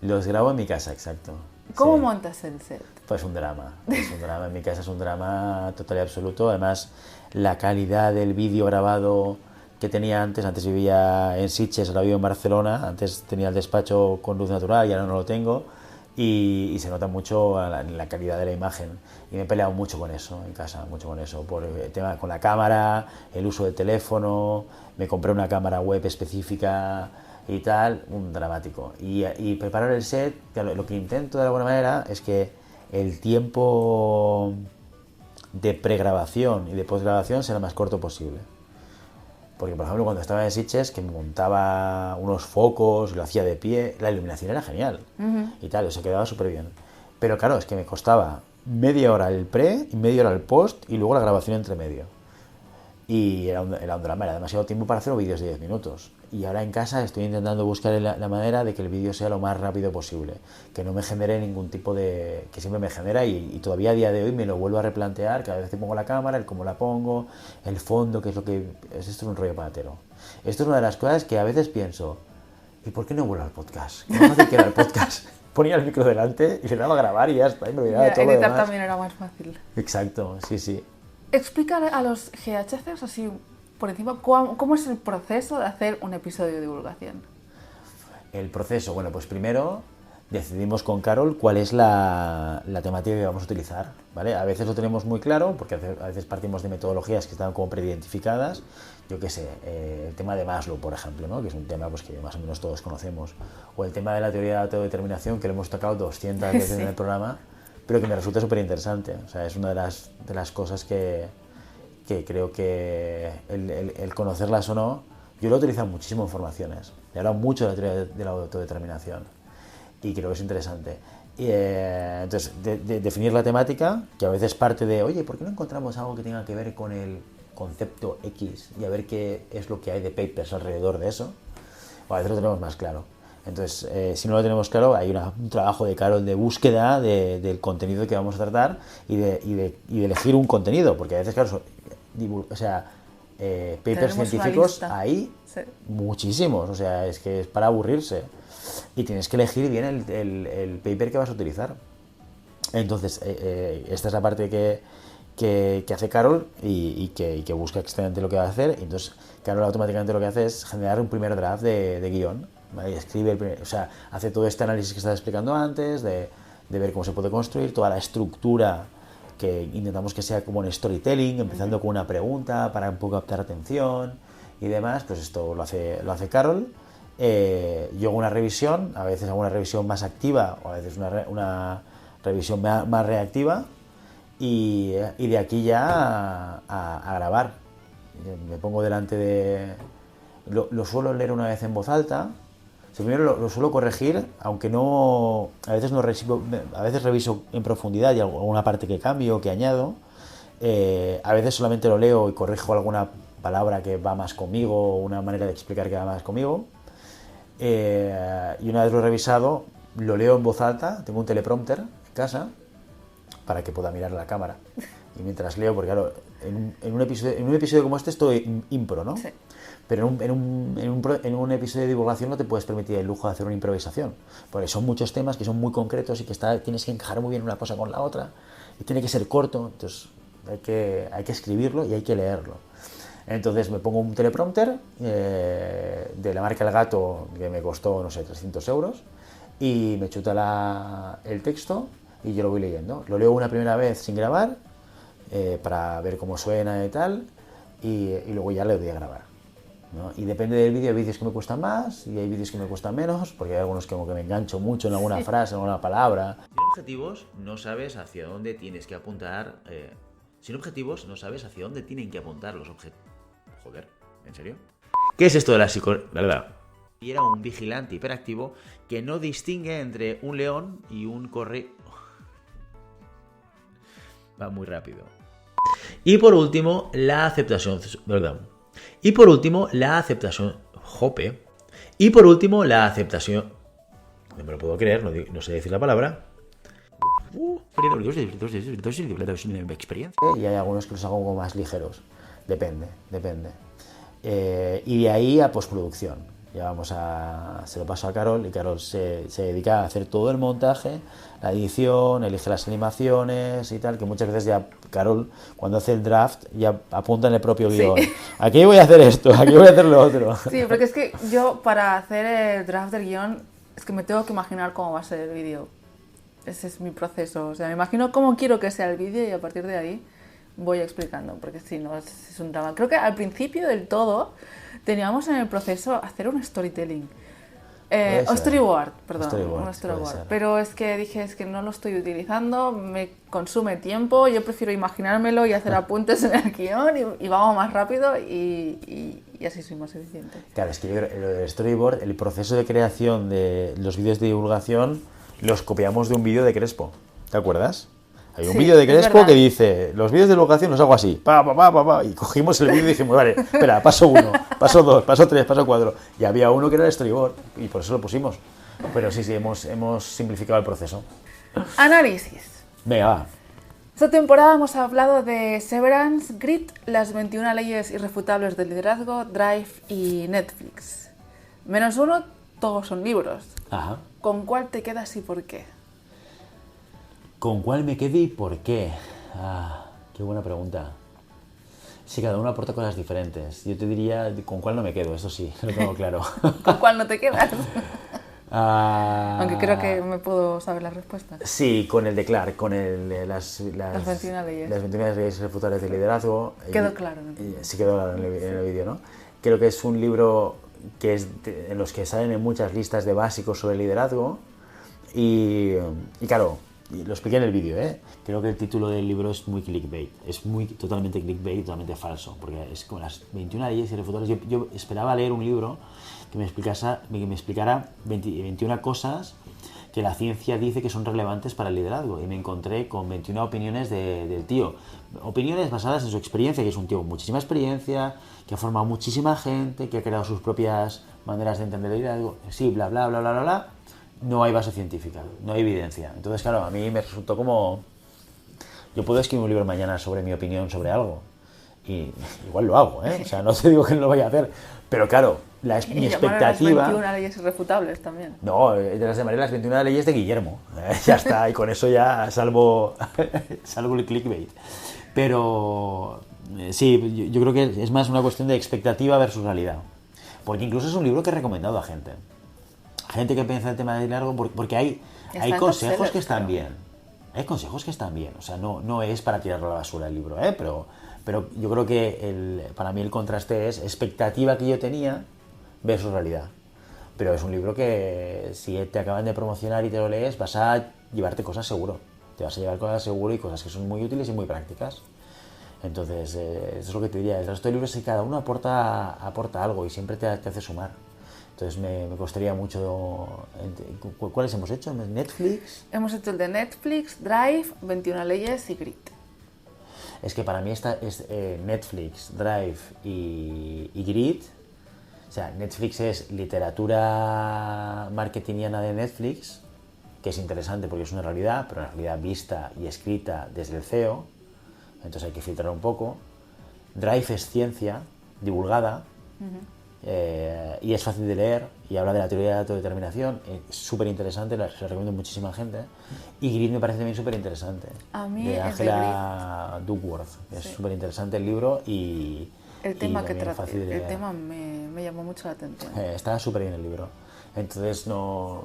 Los grabo en mi casa, exacto. ¿Cómo Sí. montas el set? Pues un drama, es un drama. En mi casa es un drama total y absoluto. Además, la calidad del vídeo grabado que tenía antes vivía en Sitges, ahora vivo en Barcelona. Antes tenía el despacho con luz natural y ahora no lo tengo. Y se nota mucho la calidad de la imagen. Y me he peleado mucho con eso en casa, mucho con eso. Por el tema con la cámara, el uso del teléfono. Me compré una cámara web específica y tal, un dramático. Y preparar el set, lo que intento de alguna manera es que el tiempo de pregrabación y de postgrabación sea lo más corto posible. Porque, por ejemplo, cuando estaba en Sitges, que me montaba unos focos, lo hacía de pie, la iluminación era genial y tal, o sea, quedaba súper bien. Pero claro, es que me costaba media hora el pre y media hora el post y luego la grabación entre medio. Y era un drama, era demasiado tiempo para hacer vídeos de 10 minutos. Y ahora en casa estoy intentando buscar la manera de que el vídeo sea lo más rápido posible, que no me genere ningún tipo de... que siempre me genera y todavía a día de hoy me lo vuelvo a replantear cada vez que pongo la cámara, el cómo la pongo, el fondo, que es lo que... Esto es un rollo patero. Esto es una de las cosas que a veces pienso, ¿y por qué no vuelvo al podcast? ¿Qué más fácil que era el podcast? Ponía el micro delante y le daba a grabar y ya está, y me olvidaba de todo lo Editar demás. también era más fácil. Exacto, sí, sí. Explica a los GHCs así por encima cómo es el proceso de hacer un episodio de divulgación. El proceso, bueno, pues primero decidimos con Carol cuál es la temática que vamos a utilizar, ¿vale? A veces lo tenemos muy claro, porque a veces partimos de metodologías que están como preidentificadas. Yo qué sé, el tema de Maslow, por ejemplo, ¿no? Que es un tema pues, que más o menos todos conocemos. O el tema de la teoría de la autodeterminación, que lo hemos tocado 200 veces Sí. en el programa, pero que me resulta súper interesante. O sea, es una de las cosas que creo que el conocerlas o no, yo lo he utilizado muchísimo en formaciones. He hablado mucho de la teoría de la autodeterminación y creo que es interesante. Entonces, definir la temática, que a veces parte de, oye, ¿por qué no encontramos algo que tenga que ver con el concepto X y a ver qué es lo que hay de papers alrededor de eso? O a veces lo tenemos más claro. Entonces, si no lo tenemos claro, hay un trabajo de Carol de búsqueda del contenido que vamos a tratar y de elegir un contenido, porque a veces, claro, papers Tenemos una científicos lista. hay Sí. muchísimos, o sea, es que es para aburrirse. Y tienes que elegir bien el paper que vas a utilizar. Entonces, esta es la parte que hace Carol y que busca excelente lo que va a hacer. Entonces, Carol automáticamente lo que hace es generar un primer draft de guión, ¿vale? Y escribe hace todo este análisis que estaba explicando antes, de ver cómo se puede construir, toda la estructura que intentamos que sea como un storytelling, empezando con una pregunta para un poco captar atención y demás. Pues esto lo hace Carol. Yo hago una revisión, a veces hago una revisión más activa o a veces una revisión más reactiva y de aquí ya a grabar. Me pongo delante de... Lo suelo leer una vez en voz alta. Primero lo suelo corregir, aunque no... A veces reviso en profundidad y alguna parte que cambio o que añado. A veces solamente lo leo y corrijo alguna palabra que va más conmigo o una manera de explicar que va más conmigo. Y una vez lo he revisado, lo leo en voz alta, tengo un teleprompter en casa para que pueda mirar la cámara. Y mientras leo, porque claro, en un episodio como este estoy impro, ¿no? Sí. Pero en un episodio de divulgación no te puedes permitir el lujo de hacer una improvisación, porque son muchos temas que son muy concretos y que tienes que encajar muy bien una cosa con la otra, y tiene que ser corto, entonces hay que escribirlo y hay que leerlo. Entonces me pongo un teleprompter de la marca El Gato, que me costó, no sé, 300 euros, y me chuta el texto y yo lo voy leyendo. Lo leo una primera vez sin grabar, para ver cómo suena y tal, y luego ya le doy a grabar, ¿no? Y depende del vídeo, hay vídeos que me cuestan más y hay vídeos que me cuestan menos, porque hay algunos que como que me engancho mucho en alguna frase, en alguna palabra. Sin objetivos no sabes hacia dónde tienes que apuntar. Sin objetivos no sabes hacia dónde tienen que apuntar los objetivos. Joder, ¿en serio? ¿Qué es esto de la verdad? Y era un vigilante hiperactivo que no distingue entre un león y un Va muy rápido. Y por último, la aceptación. ¿Verdad? Y por último, la aceptación. Jope. Y por último, la aceptación. No me lo puedo creer, no sé decir la palabra. Experiencia. Y hay algunos que los hago como más ligeros. Depende. Y de ahí a postproducción. Se lo paso a Carol y Carol se dedica a hacer todo el montaje, la edición, elige las animaciones y tal, que muchas veces ya Carol, cuando hace el draft, ya apunta en el propio guión. Sí. Aquí voy a hacer esto, aquí voy a hacer lo otro. Sí, porque es que yo para hacer el draft del guión es que me tengo que imaginar cómo va a ser el vídeo. Ese es mi proceso. O sea, me imagino cómo quiero que sea el vídeo y a partir de ahí voy explicando, porque si no es un drama. Creo que al principio del todo teníamos en el proceso hacer un storytelling. Un storyboard, perdón. Un storyboard. Pero es que dije, es que no lo estoy utilizando, me consume tiempo, yo prefiero imaginármelo y hacer apuntes en el guión y vamos más rápido y así soy más eficiente. Claro, es que yo creo el storyboard, el proceso de creación de los vídeos de divulgación, los copiamos de un vídeo de Crespo. ¿Te acuerdas? Hay un vídeo de Crespo que dice, los vídeos de divulgación los hago así, y cogimos el vídeo y dijimos, vale, espera, paso 1, paso 2, paso 3, paso 4, y había uno que era el storyboard, y por eso lo pusimos. Pero sí, hemos simplificado el proceso. Análisis. Venga, va. Esta temporada hemos hablado de Severance, Grit, las 21 leyes irrefutables del liderazgo, Drive y Netflix. -1, todos son libros. Ajá. ¿Con cuál te quedas y por qué? ¿Con cuál me quedé y por qué? Qué buena pregunta. Sí, cada uno aporta cosas diferentes. Yo te diría con cuál no me quedo, eso sí, lo tengo claro. ¿Con cuál no te quedas? Aunque creo que me puedo saber la respuesta. Sí, con el de Clark, con las 21 leyes. Las 21 leyes irrefutables del liderazgo. Quedó claro. Sí, quedó claro en el vídeo, ¿no? Creo que es un libro que es en los que salen en muchas listas de básicos sobre liderazgo. Y claro, lo expliqué en el vídeo, creo que el título del libro es muy clickbait, es totalmente clickbait, totalmente falso, porque es como las 21 leyes irrefutables. Yo esperaba leer un libro que me explicara 21 cosas que la ciencia dice que son relevantes para el liderazgo, y me encontré con 21 opiniones del tío, opiniones basadas en su experiencia, que es un tío con muchísima experiencia, que ha formado muchísima gente, que ha creado sus propias maneras de entender el liderazgo, sí, bla, bla, bla, bla, bla, bla. No hay base científica, no hay evidencia. Entonces, claro, a mí me resultó como... Yo puedo escribir un libro mañana sobre mi opinión sobre algo, y igual lo hago, O sea, no te digo que no lo vaya a hacer, pero claro, mi expectativa... Las 21 leyes irrefutables también. No, las llamaré las 21 leyes de Guillermo. Ya está, y con eso ya salvo el clickbait. Pero sí, yo creo que es más una cuestión de expectativa versus realidad. Porque incluso es un libro que he recomendado a gente. Gente que piensa el tema de liderazgo, porque hay consejos que están bien. Hay consejos que están bien. O sea, no es para tirarlo a la basura el libro, pero yo creo que para mí el contraste es expectativa que yo tenía versus realidad. Pero es un libro que si te acaban de promocionar y te lo lees, vas a llevarte cosas seguro. Te vas a llevar cosas seguro y cosas que son muy útiles y muy prácticas. Entonces, eso es lo que te diría. El resto de libros, si cada uno aporta algo y siempre te hace sumar. Entonces me costaría mucho... ¿Cuáles hemos hecho? ¿Netflix? Hemos hecho el de Netflix, Drive, 21 leyes y Grit. Es que para mí es Netflix, Drive y Grit. O sea, Netflix es literatura marketingiana de Netflix, que es interesante porque es una realidad, pero una realidad vista y escrita desde el CEO, entonces hay que filtrar un poco. Drive es ciencia, divulgada, y es fácil de leer, y habla de la teoría de la autodeterminación, es súper interesante, se la recomiendo a muchísima gente. Y Grit me parece también súper interesante, A mí de es de Angela Duckworth, es Sí. súper interesante el libro y El tema que también trata, fácil de el leer. tema me llamó mucho la atención. Está súper bien el libro. Entonces no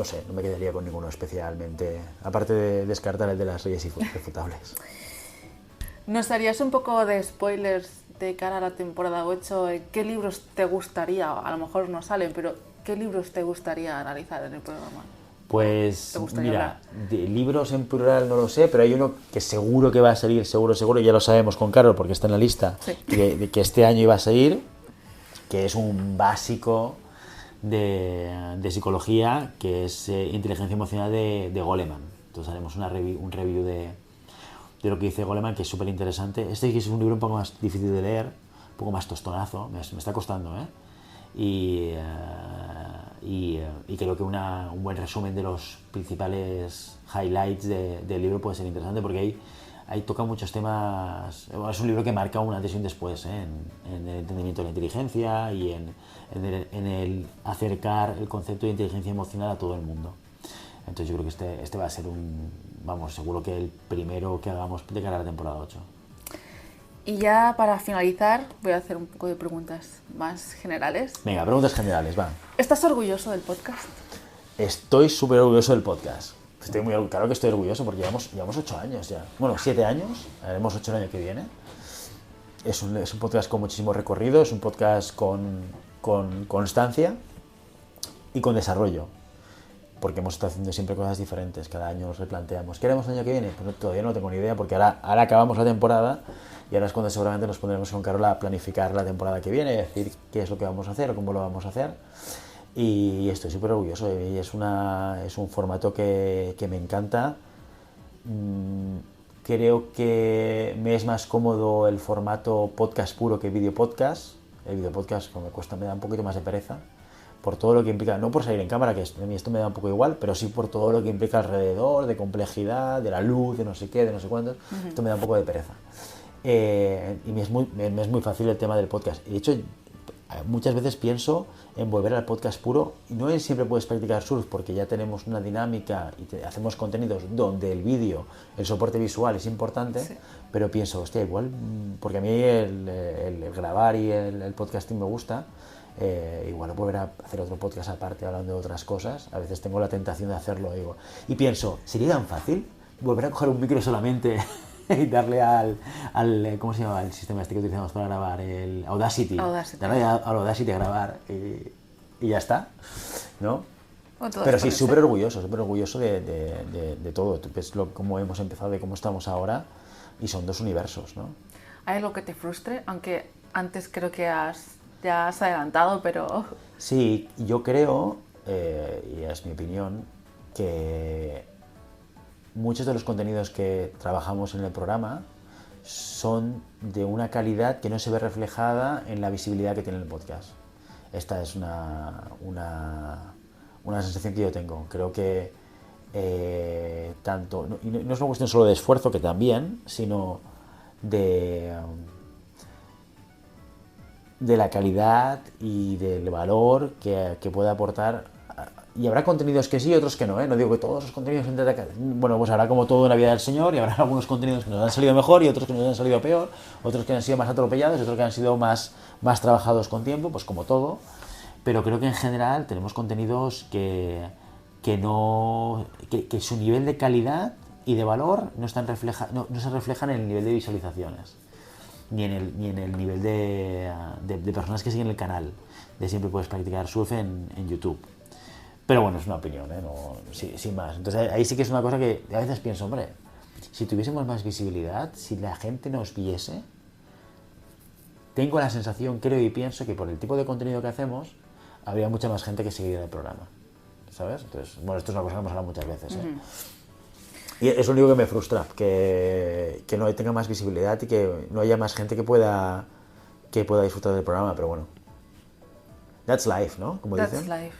sé, no me quedaría con ninguno especialmente, aparte de descartar el de las leyes irrefutables. ¿Nos harías un poco de spoilers de cara a la temporada 8? ¿Qué libros te gustaría, a lo mejor no salen, pero qué libros te gustaría analizar en el programa? Pues ¿Te gustaría mira, de libros en plural no lo sé, pero hay uno que seguro que va a salir, seguro, ya lo sabemos con Carol porque está en la lista, Sí. de que este año iba a salir, que es un básico de psicología, que es Inteligencia Emocional de Goleman. Entonces haremos un review de lo que dice Goleman, que es súper interesante. Este es un libro un poco más difícil de leer, un poco más tostonazo, me está costando, ¿eh? Y creo que un buen resumen de los principales highlights del libro puede ser interesante, porque ahí toca muchos temas. Bueno, es un libro que marca un antes y un después, ¿eh? en el entendimiento de la inteligencia y en el acercar el concepto de inteligencia emocional a todo el mundo. Entonces yo creo que este va a ser seguro que el primero que hagamos de cara a la temporada 8. Y ya para finalizar, voy a hacer un poco de preguntas más generales. Venga, preguntas generales, va. ¿Estás orgulloso del podcast? Estoy súper orgulloso del podcast. Claro que estoy orgulloso porque llevamos 8 años ya. Bueno, 7 años, haremos 8 el año que viene. Es un podcast con muchísimo recorrido, es un podcast con constancia y con desarrollo. Porque hemos estado haciendo siempre cosas diferentes, cada año nos replanteamos. ¿Qué haremos el año que viene? Pues todavía no tengo ni idea, porque ahora acabamos la temporada y ahora es cuando seguramente nos pondremos con Carola a planificar la temporada que viene, decir qué es lo que vamos a hacer o cómo lo vamos a hacer. Y estoy súper orgulloso, y es un formato que me encanta. Creo que me es más cómodo el formato podcast puro que video podcast. El video podcast me da un poquito más de pereza, por todo lo que implica, no por salir en cámara, que a mí esto me da un poco igual, pero sí por todo lo que implica alrededor, de complejidad, de la luz, de no sé qué, de no sé cuántos. Esto me da un poco de pereza. Y me es muy fácil el tema del podcast. De hecho, muchas veces pienso en volver al podcast puro, y no es siempre puedes practicar surf, porque ya tenemos una dinámica y hacemos contenidos donde el vídeo, el soporte visual es importante, sí. Pero pienso, hostia, igual, porque a mí el grabar y el podcasting me gusta. Igual volver a hacer otro podcast aparte hablando de otras cosas. A veces tengo la tentación de hacerlo, digo, y pienso, ¿sería tan fácil volver a coger un micro solamente y darle al ¿cómo se llama el sistema este que utilizamos para grabar? El Audacity. Darle al Audacity a grabar y ya está, ¿no? Pero sí, súper orgulloso de todo. Tú ves cómo hemos empezado y cómo estamos ahora, y son dos universos, ¿no? ¿Hay algo que te frustre? Aunque antes creo que ya has adelantado, pero... Sí, yo creo, y es mi opinión, que muchos de los contenidos que trabajamos en el programa son de una calidad que no se ve reflejada en la visibilidad que tiene el podcast. Esta es una sensación que yo tengo. Creo que tanto, y no es una cuestión solo de esfuerzo, que también, sino de la calidad y del valor que puede aportar. Y habrá contenidos que sí y otros que no, ¿eh? No digo que todos los contenidos... Bueno, pues habrá como todo en la vida del Señor, y habrá algunos contenidos que nos han salido mejor y otros que nos han salido peor, otros que han sido más atropellados y otros que han sido más trabajados con tiempo, pues como todo. Pero creo que en general tenemos contenidos que su nivel de calidad y de valor no se reflejan en el nivel de visualizaciones, ni en el nivel de personas que siguen el canal de Siempre Puedes Practicar Surf en YouTube. Pero bueno, es una opinión, ¿eh? Sin más. Entonces ahí sí que es una cosa que a veces pienso, hombre, si tuviésemos más visibilidad, si la gente nos viese, tengo la sensación, creo y pienso que por el tipo de contenido que hacemos, habría mucha más gente que seguiría el programa, ¿sabes? Entonces, bueno, esto es una cosa que hemos hablado muchas veces, ¿eh? Y es lo único que me frustra, que no tenga más visibilidad y que no haya más gente que pueda disfrutar del programa, pero bueno. That's life, ¿no? Como dicen. That's life.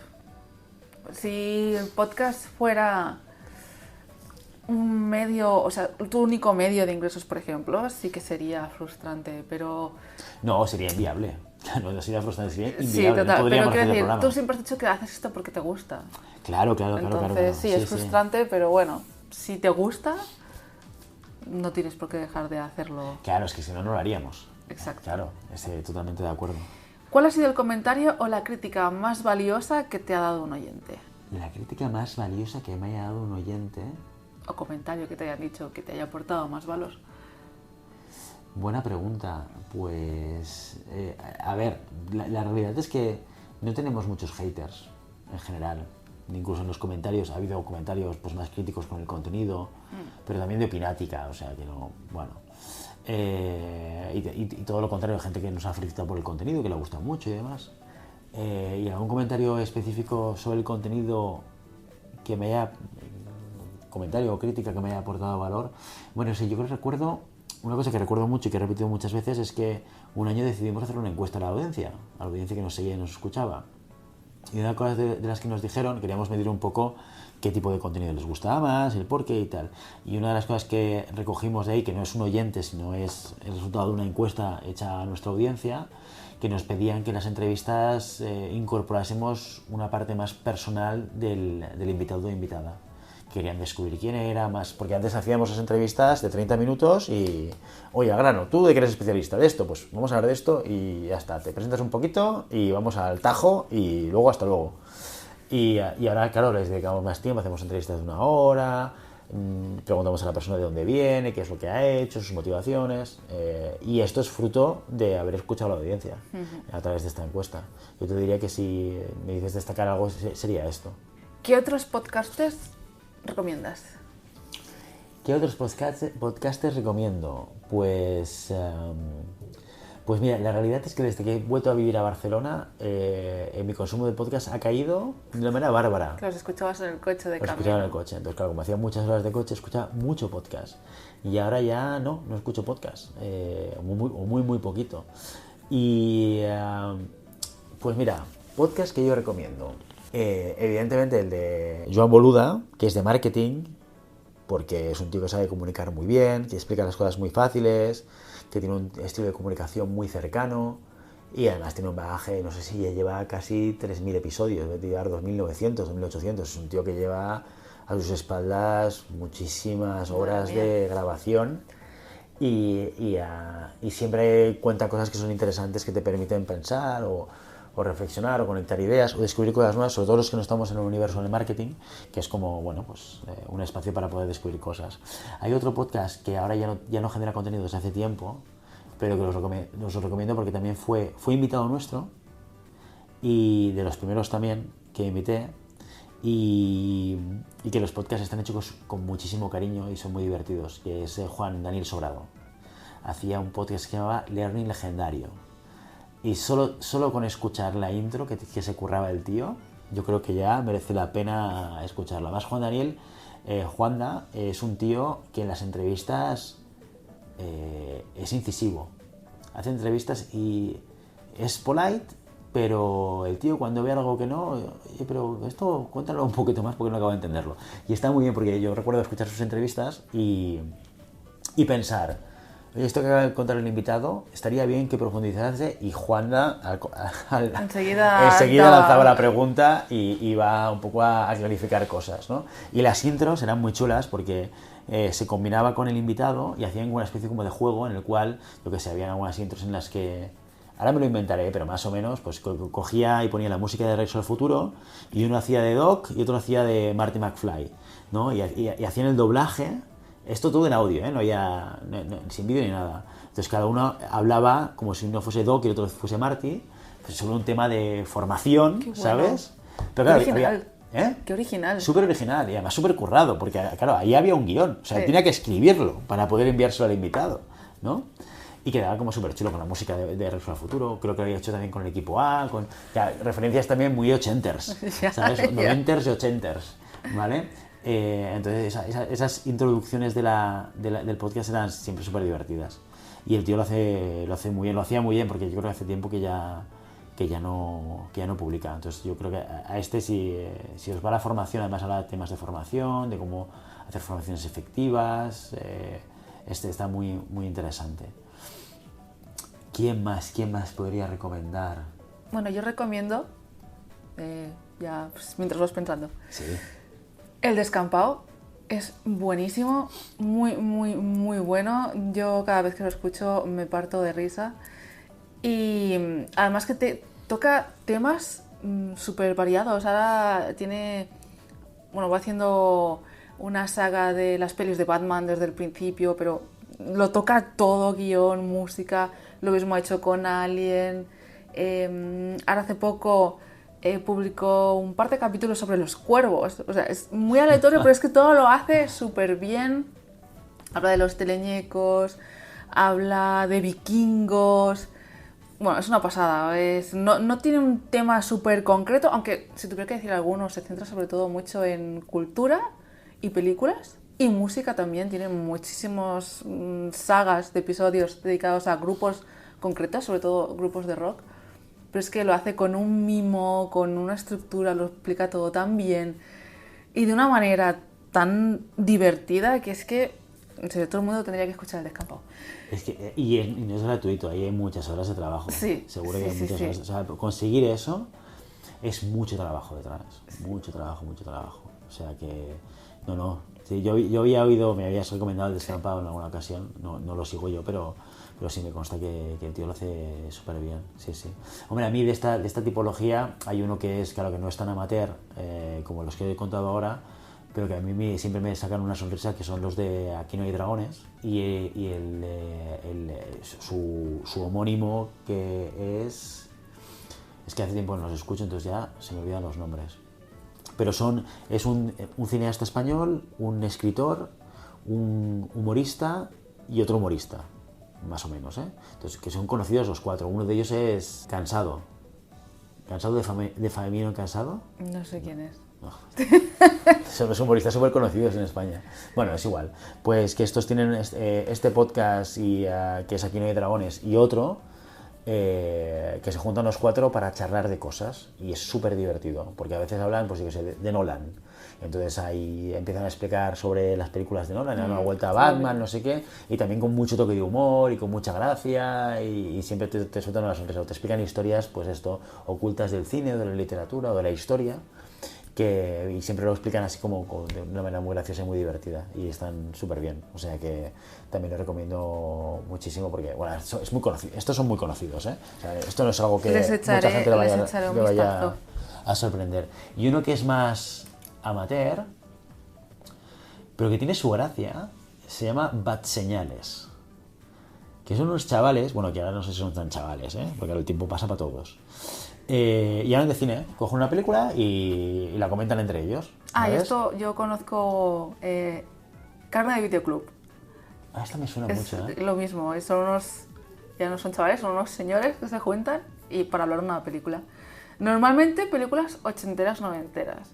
Si el podcast fuera un medio, o sea, tu único medio de ingresos, por ejemplo, sí que sería frustrante, pero... No, sería inviable. No sería frustrante, sería inviable. Sí, total, no pero podríamos quiero hacer el decir, programa. tú siempre has dicho que haces esto porque te gusta. Claro. Entonces, sí, es frustrante, pero bueno, si te gusta, no tienes por qué dejar de hacerlo. Claro, es que si no, no lo haríamos. Exacto. Claro, estoy totalmente de acuerdo. ¿Cuál ha sido el comentario o la crítica más valiosa que te ha dado un oyente? La crítica más valiosa que me haya dado un oyente... O comentario que te hayan dicho que te haya aportado más valor. Buena pregunta. Pues, a ver, la realidad es que no tenemos muchos haters en general. Incluso en los comentarios, ha habido comentarios pues, más críticos con el contenido, pero también de opinática, o sea que no, bueno. Y todo lo contrario, gente que nos ha felicitado por el contenido, que le ha gustado mucho y demás. Y algún comentario específico sobre el contenido que me haya... comentario o crítica que me haya aportado valor. Bueno, sí, yo recuerdo, una cosa que recuerdo mucho y que he repetido muchas veces es que un año decidimos hacer una encuesta a la audiencia que nos seguía y nos escuchaba. Y una de las cosas de las que nos dijeron, queríamos medir un poco qué tipo de contenido les gustaba más, el porqué y tal. Y una de las cosas que recogimos de ahí, que no es un oyente, sino es el resultado de una encuesta hecha a nuestra audiencia, que nos pedían que en las entrevistas incorporásemos una parte más personal del invitado o invitada. Querían descubrir quién era más, porque antes hacíamos las entrevistas de 30 minutos y, oye, a grano, ¿tú de qué eres especialista de esto? Pues vamos a hablar de esto y ya está, te presentas un poquito y vamos al tajo y luego hasta luego. Y ahora, claro, les dedicamos más tiempo, hacemos entrevistas de 1 hora, preguntamos a la persona de dónde viene, qué es lo que ha hecho, sus motivaciones, y esto es fruto de haber escuchado a la audiencia a través de esta encuesta. Yo te diría que si me dices destacar algo sería esto. ¿Qué otros podcasters recomiendas? ¿Qué otros podcasters recomiendo? Pues mira, la realidad es que desde que he vuelto a vivir a Barcelona, mi consumo de podcast ha caído de una manera bárbara. Que los escuchabas en el coche de Los escuchaba en el coche. Entonces, claro, como hacía muchas horas de coche, escuchaba mucho podcast. Y ahora ya no escucho podcast. Muy poquito. Y pues mira, podcast que yo recomiendo. Evidentemente el de Joan Boluda, que es de marketing, porque es un tío que sabe comunicar muy bien, que explica las cosas muy fáciles, que tiene un estilo de comunicación muy cercano y además tiene un bagaje, no sé si ya lleva casi 3.000 episodios, debe llevar 2.900, 2.800, es un tío que lleva a sus espaldas muchísimas horas de grabación y siempre cuenta cosas que son interesantes, que te permiten pensar o reflexionar o conectar ideas o descubrir cosas nuevas, sobre todo los que no estamos en el universo del marketing, que es como, bueno, pues un espacio para poder descubrir cosas. Hay otro podcast que ahora ya no genera contenido desde hace tiempo, pero que os lo recomiendo porque también fue invitado nuestro y de los primeros también que invité y que los podcasts están hechos con muchísimo cariño y son muy divertidos, que es Juan Daniel Sobrado. Hacía un podcast que se llamaba Learning Legendario. Y solo con escuchar la intro que se curraba el tío, yo creo que ya merece la pena escucharla. Además, Juanda es un tío que en las entrevistas es incisivo. Hace entrevistas y es polite, pero el tío cuando ve algo que no, pero esto cuéntalo un poquito más porque no acabo de entenderlo. Y está muy bien porque yo recuerdo escuchar sus entrevistas y pensar... Oye, esto que acaba de contar el invitado, estaría bien que profundizase y Juanda enseguida lanzaba la pregunta y iba un poco a clarificar cosas, ¿no? Y las intros eran muy chulas porque se combinaba con el invitado y hacían una especie como de juego en el cual, yo que sé, habían algunas intros en las que, ahora me lo inventaré, pero más o menos, pues cogía y ponía la música de Regreso al Futuro y uno hacía de Doc y otro hacía de Marty McFly, ¿no? Y hacían el doblaje. Esto todo en audio, no había sin vídeo ni nada. Entonces cada uno hablaba como si uno fuese Doc y el otro fuese Marty, pues sobre un tema de formación, bueno. ¿Sabes? Pero claro, original. Qué original. Súper original y además súper currado, porque claro, ahí había un guión, o sea, tenía que escribirlo para poder enviárselo al invitado, ¿no? Y quedaba como súper chulo con la música de Regreso al Futuro. Creo que lo había hecho también con el equipo A, con referencias también muy ochenters, ¿sabes? Noventers y ochenters, ¿vale? Entonces esas introducciones del podcast eran siempre súper divertidas y el tío lo hace muy bien, lo hacía muy bien porque yo creo que hace tiempo que ya que ya no publica. Entonces yo creo que a este, si os va la formación, además habla de temas de formación, de cómo hacer formaciones efectivas, este está muy, muy interesante. ¿Quién más podría recomendar? Bueno, yo recomiendo, ya pues, mientras vas pensando, Sí. El Descampado. Es buenísimo, muy, muy, muy bueno. Yo cada vez que lo escucho me parto de risa. Y además que te toca temas súper variados. Ahora va haciendo una saga de las pelis de Batman desde el principio, pero lo toca todo, guión, música. Lo mismo ha hecho con Alien. Ahora hace poco publicó un par de capítulos sobre los cuervos. O sea, es muy aleatorio, pero es que todo lo hace súper bien. Habla de los teleñecos, habla de vikingos. Bueno, es una pasada. No tiene un tema súper concreto, aunque si tuviera que decir alguno, se centra sobre todo mucho en cultura y películas. Y música también. Tiene muchísimas sagas de episodios dedicados a grupos concretos, sobre todo grupos de rock. Pero es que lo hace con un mimo, con una estructura, lo explica todo tan bien y de una manera tan divertida que es que en serio, todo el mundo tendría que escuchar El Descampado. Es que, y no es gratuito, ahí hay muchas horas de trabajo. Sí, seguro que hay muchas horas. O sea, conseguir eso es mucho trabajo detrás. Mucho trabajo. O sea que, no. Sí, yo había oído, me habías recomendado El Descampado en alguna ocasión, no lo sigo yo, pero sí me consta que el tío lo hace súper bien. Sí. Hombre, a mí de esta tipología hay uno que es, claro, que no es tan amateur como los que he contado ahora, pero que a mí siempre me sacan una sonrisa, que son los de Aquí no hay dragones, y su homónimo, que es que hace tiempo que no los escucho, entonces ya se me olvidan los nombres. Pero es un cineasta español, un escritor, un humorista y otro humorista, más o menos, ¿eh? Entonces, que son conocidos los cuatro. Uno de ellos es Cansado. ¿Cansado de Famino Cansado? No sé quién es. No. Son los humoristas súper conocidos en España. Bueno, es igual. Pues que estos tienen este podcast y que es Aquí no hay dragones, y otro que se juntan los cuatro para charlar de cosas, y es súper divertido, porque a veces hablan, pues yo que sé, de Nolan. Entonces ahí empiezan a explicar sobre las películas de Nolan, dan una vuelta a Batman, no sé qué, y también con mucho toque de humor y con mucha gracia, y siempre te sueltan una sonrisa, te explican historias, pues esto, ocultas del cine, o de la literatura, o de la historia, y siempre lo explican así como de una manera muy graciosa y muy divertida, y están súper bien. O sea que también lo recomiendo muchísimo, porque bueno, es muy conocido, estos son muy conocidos, ¿eh? O sea, esto no es algo que mucha gente le vaya a sorprender. Y uno que es más amateur, pero que tiene su gracia, se llama Bad Señales, que son unos chavales, bueno, que ahora no sé si son tan chavales, porque ahora el tiempo pasa para todos. Y hablan de cine, cogen una película y la comentan entre ellos. Y esto yo conozco Carne de Videoclub. Esta me suena mucho, ¿eh? Lo mismo, ya no son chavales, son unos señores que se juntan y para hablar de una película. Normalmente películas ochenteras, noventeras.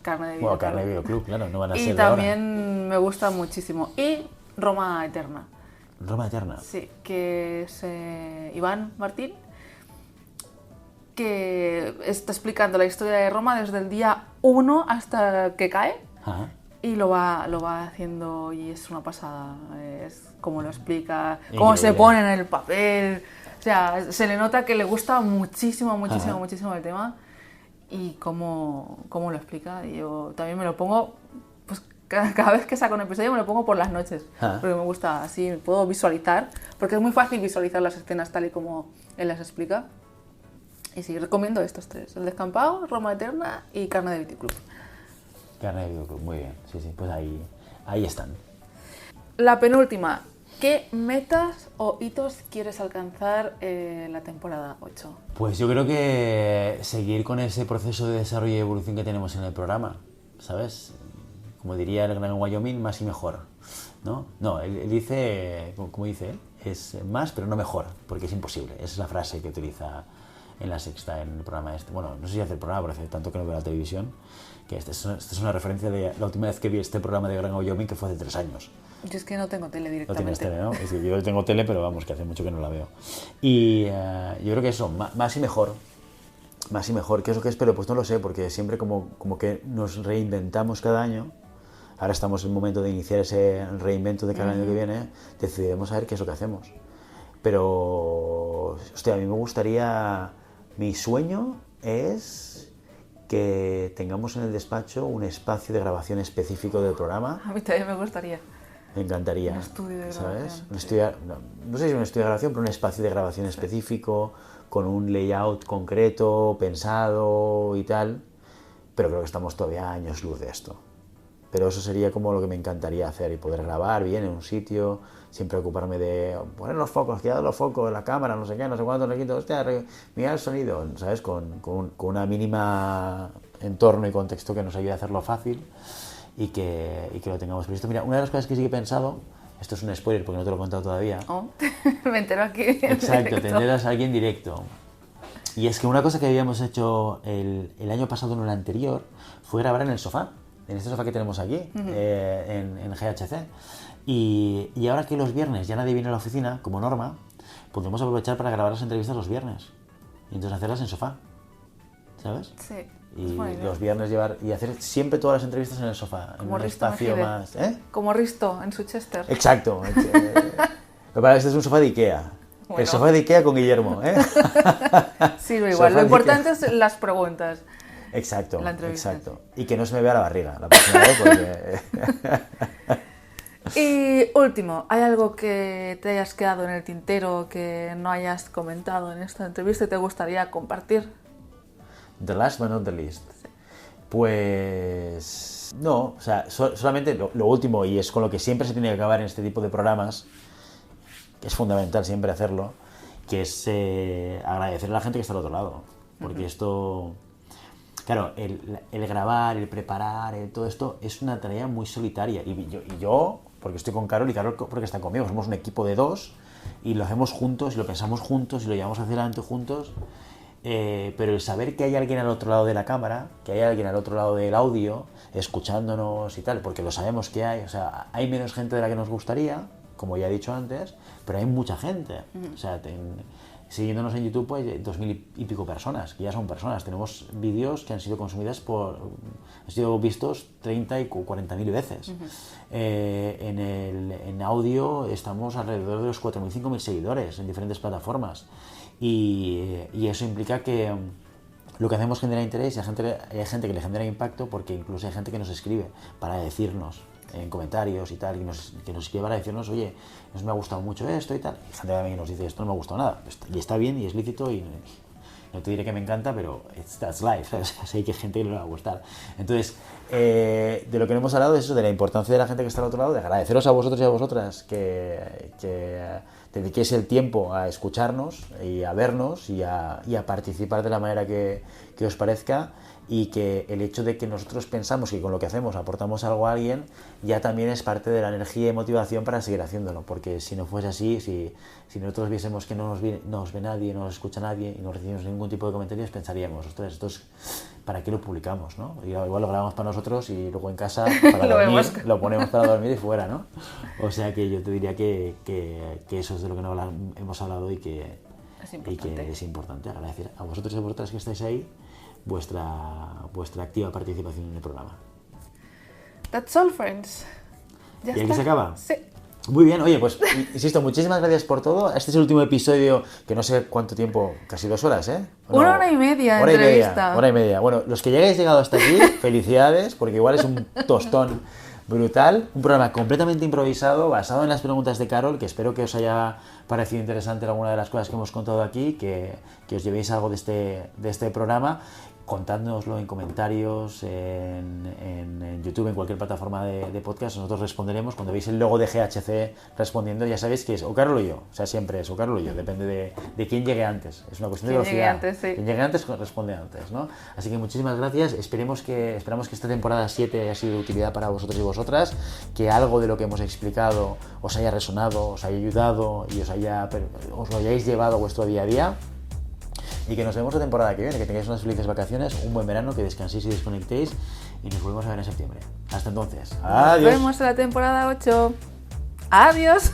Carne de Videoclub. Bueno, Carne de Videoclub, claro, no van a ser de ahora. Y también me gusta muchísimo. Y Roma Eterna. Roma Eterna. Sí, que es Iván Martín, que está explicando la historia de Roma desde el día 1 hasta que cae. Y lo va haciendo, y es una pasada. Es como lo explica, cómo se pone en el papel. O sea, se le nota que le gusta muchísimo el tema, y cómo lo explica. Y yo también me lo pongo, pues cada vez que saco un episodio me lo pongo por las noches, porque me gusta, así puedo visualizar, porque es muy fácil visualizar las escenas tal y como él las explica. Y sí, recomiendo estos tres: El Descampado, Roma Eterna y Carne de Videoclub. Carne de Videoclub, muy bien, sí, pues ahí están. La penúltima: ¿qué metas o hitos quieres alcanzar en la temporada 8? Pues yo creo que seguir con ese proceso de desarrollo y evolución que tenemos en el programa, ¿sabes? Como diría el gran Wyoming, más y mejor, ¿no? No, él dice, como dice él, es más pero no mejor, porque es imposible. Esa es la frase que utiliza en La Sexta, en el programa este. Bueno, no sé si hace el programa, pero hace tanto que no veo la televisión, que esta es una referencia de la última vez que vi este programa de Gran Wyoming, que fue hace 3 años. Yo es que no tengo tele directamente. No tienes tele, ¿no? Es que yo tengo tele, pero vamos, que hace mucho que no la veo. Y yo creo que eso, más y mejor. más y mejor. ¿Qué es lo que espero? Pues no lo sé, porque siempre como que nos reinventamos cada año. Ahora estamos en el momento de iniciar ese reinvento de cada año que viene. Decidiremos a ver qué es lo que hacemos. Pero, hostia, a mí me gustaría... Mi sueño es que tengamos en el despacho un espacio de grabación específico del programa. A mí también me gustaría. Me encantaría. Un estudio de ¿sabes? grabación. No sé si un estudio de grabación, pero un espacio de grabación específico, con un layout concreto, pensado y tal. Pero creo que estamos todavía a años luz de esto. Pero eso sería como lo que me encantaría hacer, y poder grabar bien en un sitio, sin preocuparme de poner los focos, quitar los focos, la cámara, no sé qué, no sé cuánto, hostia, mirar el sonido, ¿sabes? Con una mínima entorno y contexto que nos ayude a hacerlo fácil y que lo tengamos previsto. Mira, una de las cosas que sí que he pensado, esto es un spoiler porque no te lo he contado todavía. Oh, me entero aquí. Exacto, te enteras a alguien directo. Y es que una cosa que habíamos hecho el año pasado, no el anterior, fue grabar en el sofá. En este sofá que tenemos aquí, en GHC. Y ahora que los viernes ya nadie viene a la oficina, como norma, podemos aprovechar para grabar las entrevistas los viernes. Y entonces hacerlas en sofá, ¿sabes? Sí. Y los viernes hacer siempre todas las entrevistas en el sofá, como en un Risto espacio Mejide. más... Como Risto, en su Chester. Exacto. Pero este es un sofá de Ikea. Bueno. El sofá de Ikea con Guillermo, ¿eh? Sí, igual. Lo importante es las preguntas. Exacto, La entrevista. exacto. Y que no se me vea la barriga la próxima vez, porque... Y último, ¿hay algo que te hayas quedado en el tintero que no hayas comentado en esta entrevista y te gustaría compartir? The last but not the least. Pues... No, o sea, solamente lo último, y es con lo que siempre se tiene que acabar en este tipo de programas, que es fundamental siempre hacerlo, que es agradecer a la gente que está al otro lado. Porque esto... Claro, el grabar, el preparar, todo esto es una tarea muy solitaria. Y yo, porque estoy con Carol, y Carol porque está conmigo. Somos un equipo de dos y lo hacemos juntos, y lo pensamos juntos, y lo llevamos hacia adelante juntos. Pero el saber que hay alguien al otro lado de la cámara, que hay alguien al otro lado del audio, escuchándonos y tal, porque lo sabemos que hay. O sea, hay menos gente de la que nos gustaría, como ya he dicho antes, pero hay mucha gente. O sea, siguiéndonos en YouTube hay 2.000 y pico personas, que ya son personas. Tenemos vídeos que han sido consumidas han sido vistos 30 y 40.000 veces. En audio estamos alrededor de los 4.000, 5.000 seguidores en diferentes plataformas. Y eso implica que lo que hacemos genera interés, y hay gente que le genera impacto, porque incluso hay gente que nos escribe para decirnos en comentarios y tal, que nos escribe para decirnos, oye, nos me ha gustado mucho esto y tal. Y gente también nos dice, esto no me ha gustado nada. Y está bien y es lícito, y no te diré que me encanta, pero that's life, ¿sabes? O sea, hay que gente que no le va a gustar. Entonces, de lo que no hemos hablado es eso, de la importancia de la gente que está al otro lado, de agradeceros a vosotros y a vosotras que dediquéis el tiempo a escucharnos y a vernos y a participar de la manera que os parezca, y que el hecho de que nosotros pensamos que con lo que hacemos aportamos algo a alguien ya también es parte de la energía y motivación para seguir haciéndolo, porque si no fuese así, si nosotros viésemos que no nos ve nadie, no nos escucha nadie y no recibimos ningún tipo de comentarios, pensaríamos, ostras, esto es, ¿para qué lo publicamos, no? Y igual lo grabamos para nosotros y luego en casa para dormir, lo ponemos para dormir y fuera, ¿no? O sea que yo te diría que eso es de lo que no hemos hablado y que es importante agradecer a vosotros y a vosotras que estáis ahí vuestra activa participación en el programa. That's all, friends. ¿Y aquí se acaba? Sí. Muy bien, oye, pues insisto, muchísimas gracias por todo. Este es el último episodio, que no sé cuánto tiempo, casi 2 horas, ¿eh? No, 1 hora y media de entrevista. Hora y media. Bueno, los que hayáis llegado hasta aquí, felicidades, porque igual es un tostón brutal. Un programa completamente improvisado, basado en las preguntas de Carol, que espero que os haya parecido interesante alguna de las cosas que hemos contado aquí, que os llevéis algo de este programa. Contádnoslo en comentarios, en YouTube, en cualquier plataforma de podcast. Nosotros responderemos. Cuando veis el logo de GHC respondiendo, ya sabéis que es o Carol o yo. O sea, siempre es o Carol o yo. Depende de quién llegue antes. Es una cuestión de velocidad. Quien llegue antes responde antes, ¿no? Así que muchísimas gracias. Esperamos que esta temporada 7 haya sido de utilidad para vosotros y vosotras. Que algo de lo que hemos explicado os haya resonado, os haya ayudado y os lo hayáis llevado a vuestro día a día. Y que nos vemos la temporada que viene, que tengáis unas felices vacaciones, un buen verano, que descanséis y desconectéis, y nos volvemos a ver en septiembre. Hasta entonces. Adiós. Nos vemos en la temporada 8. Adiós.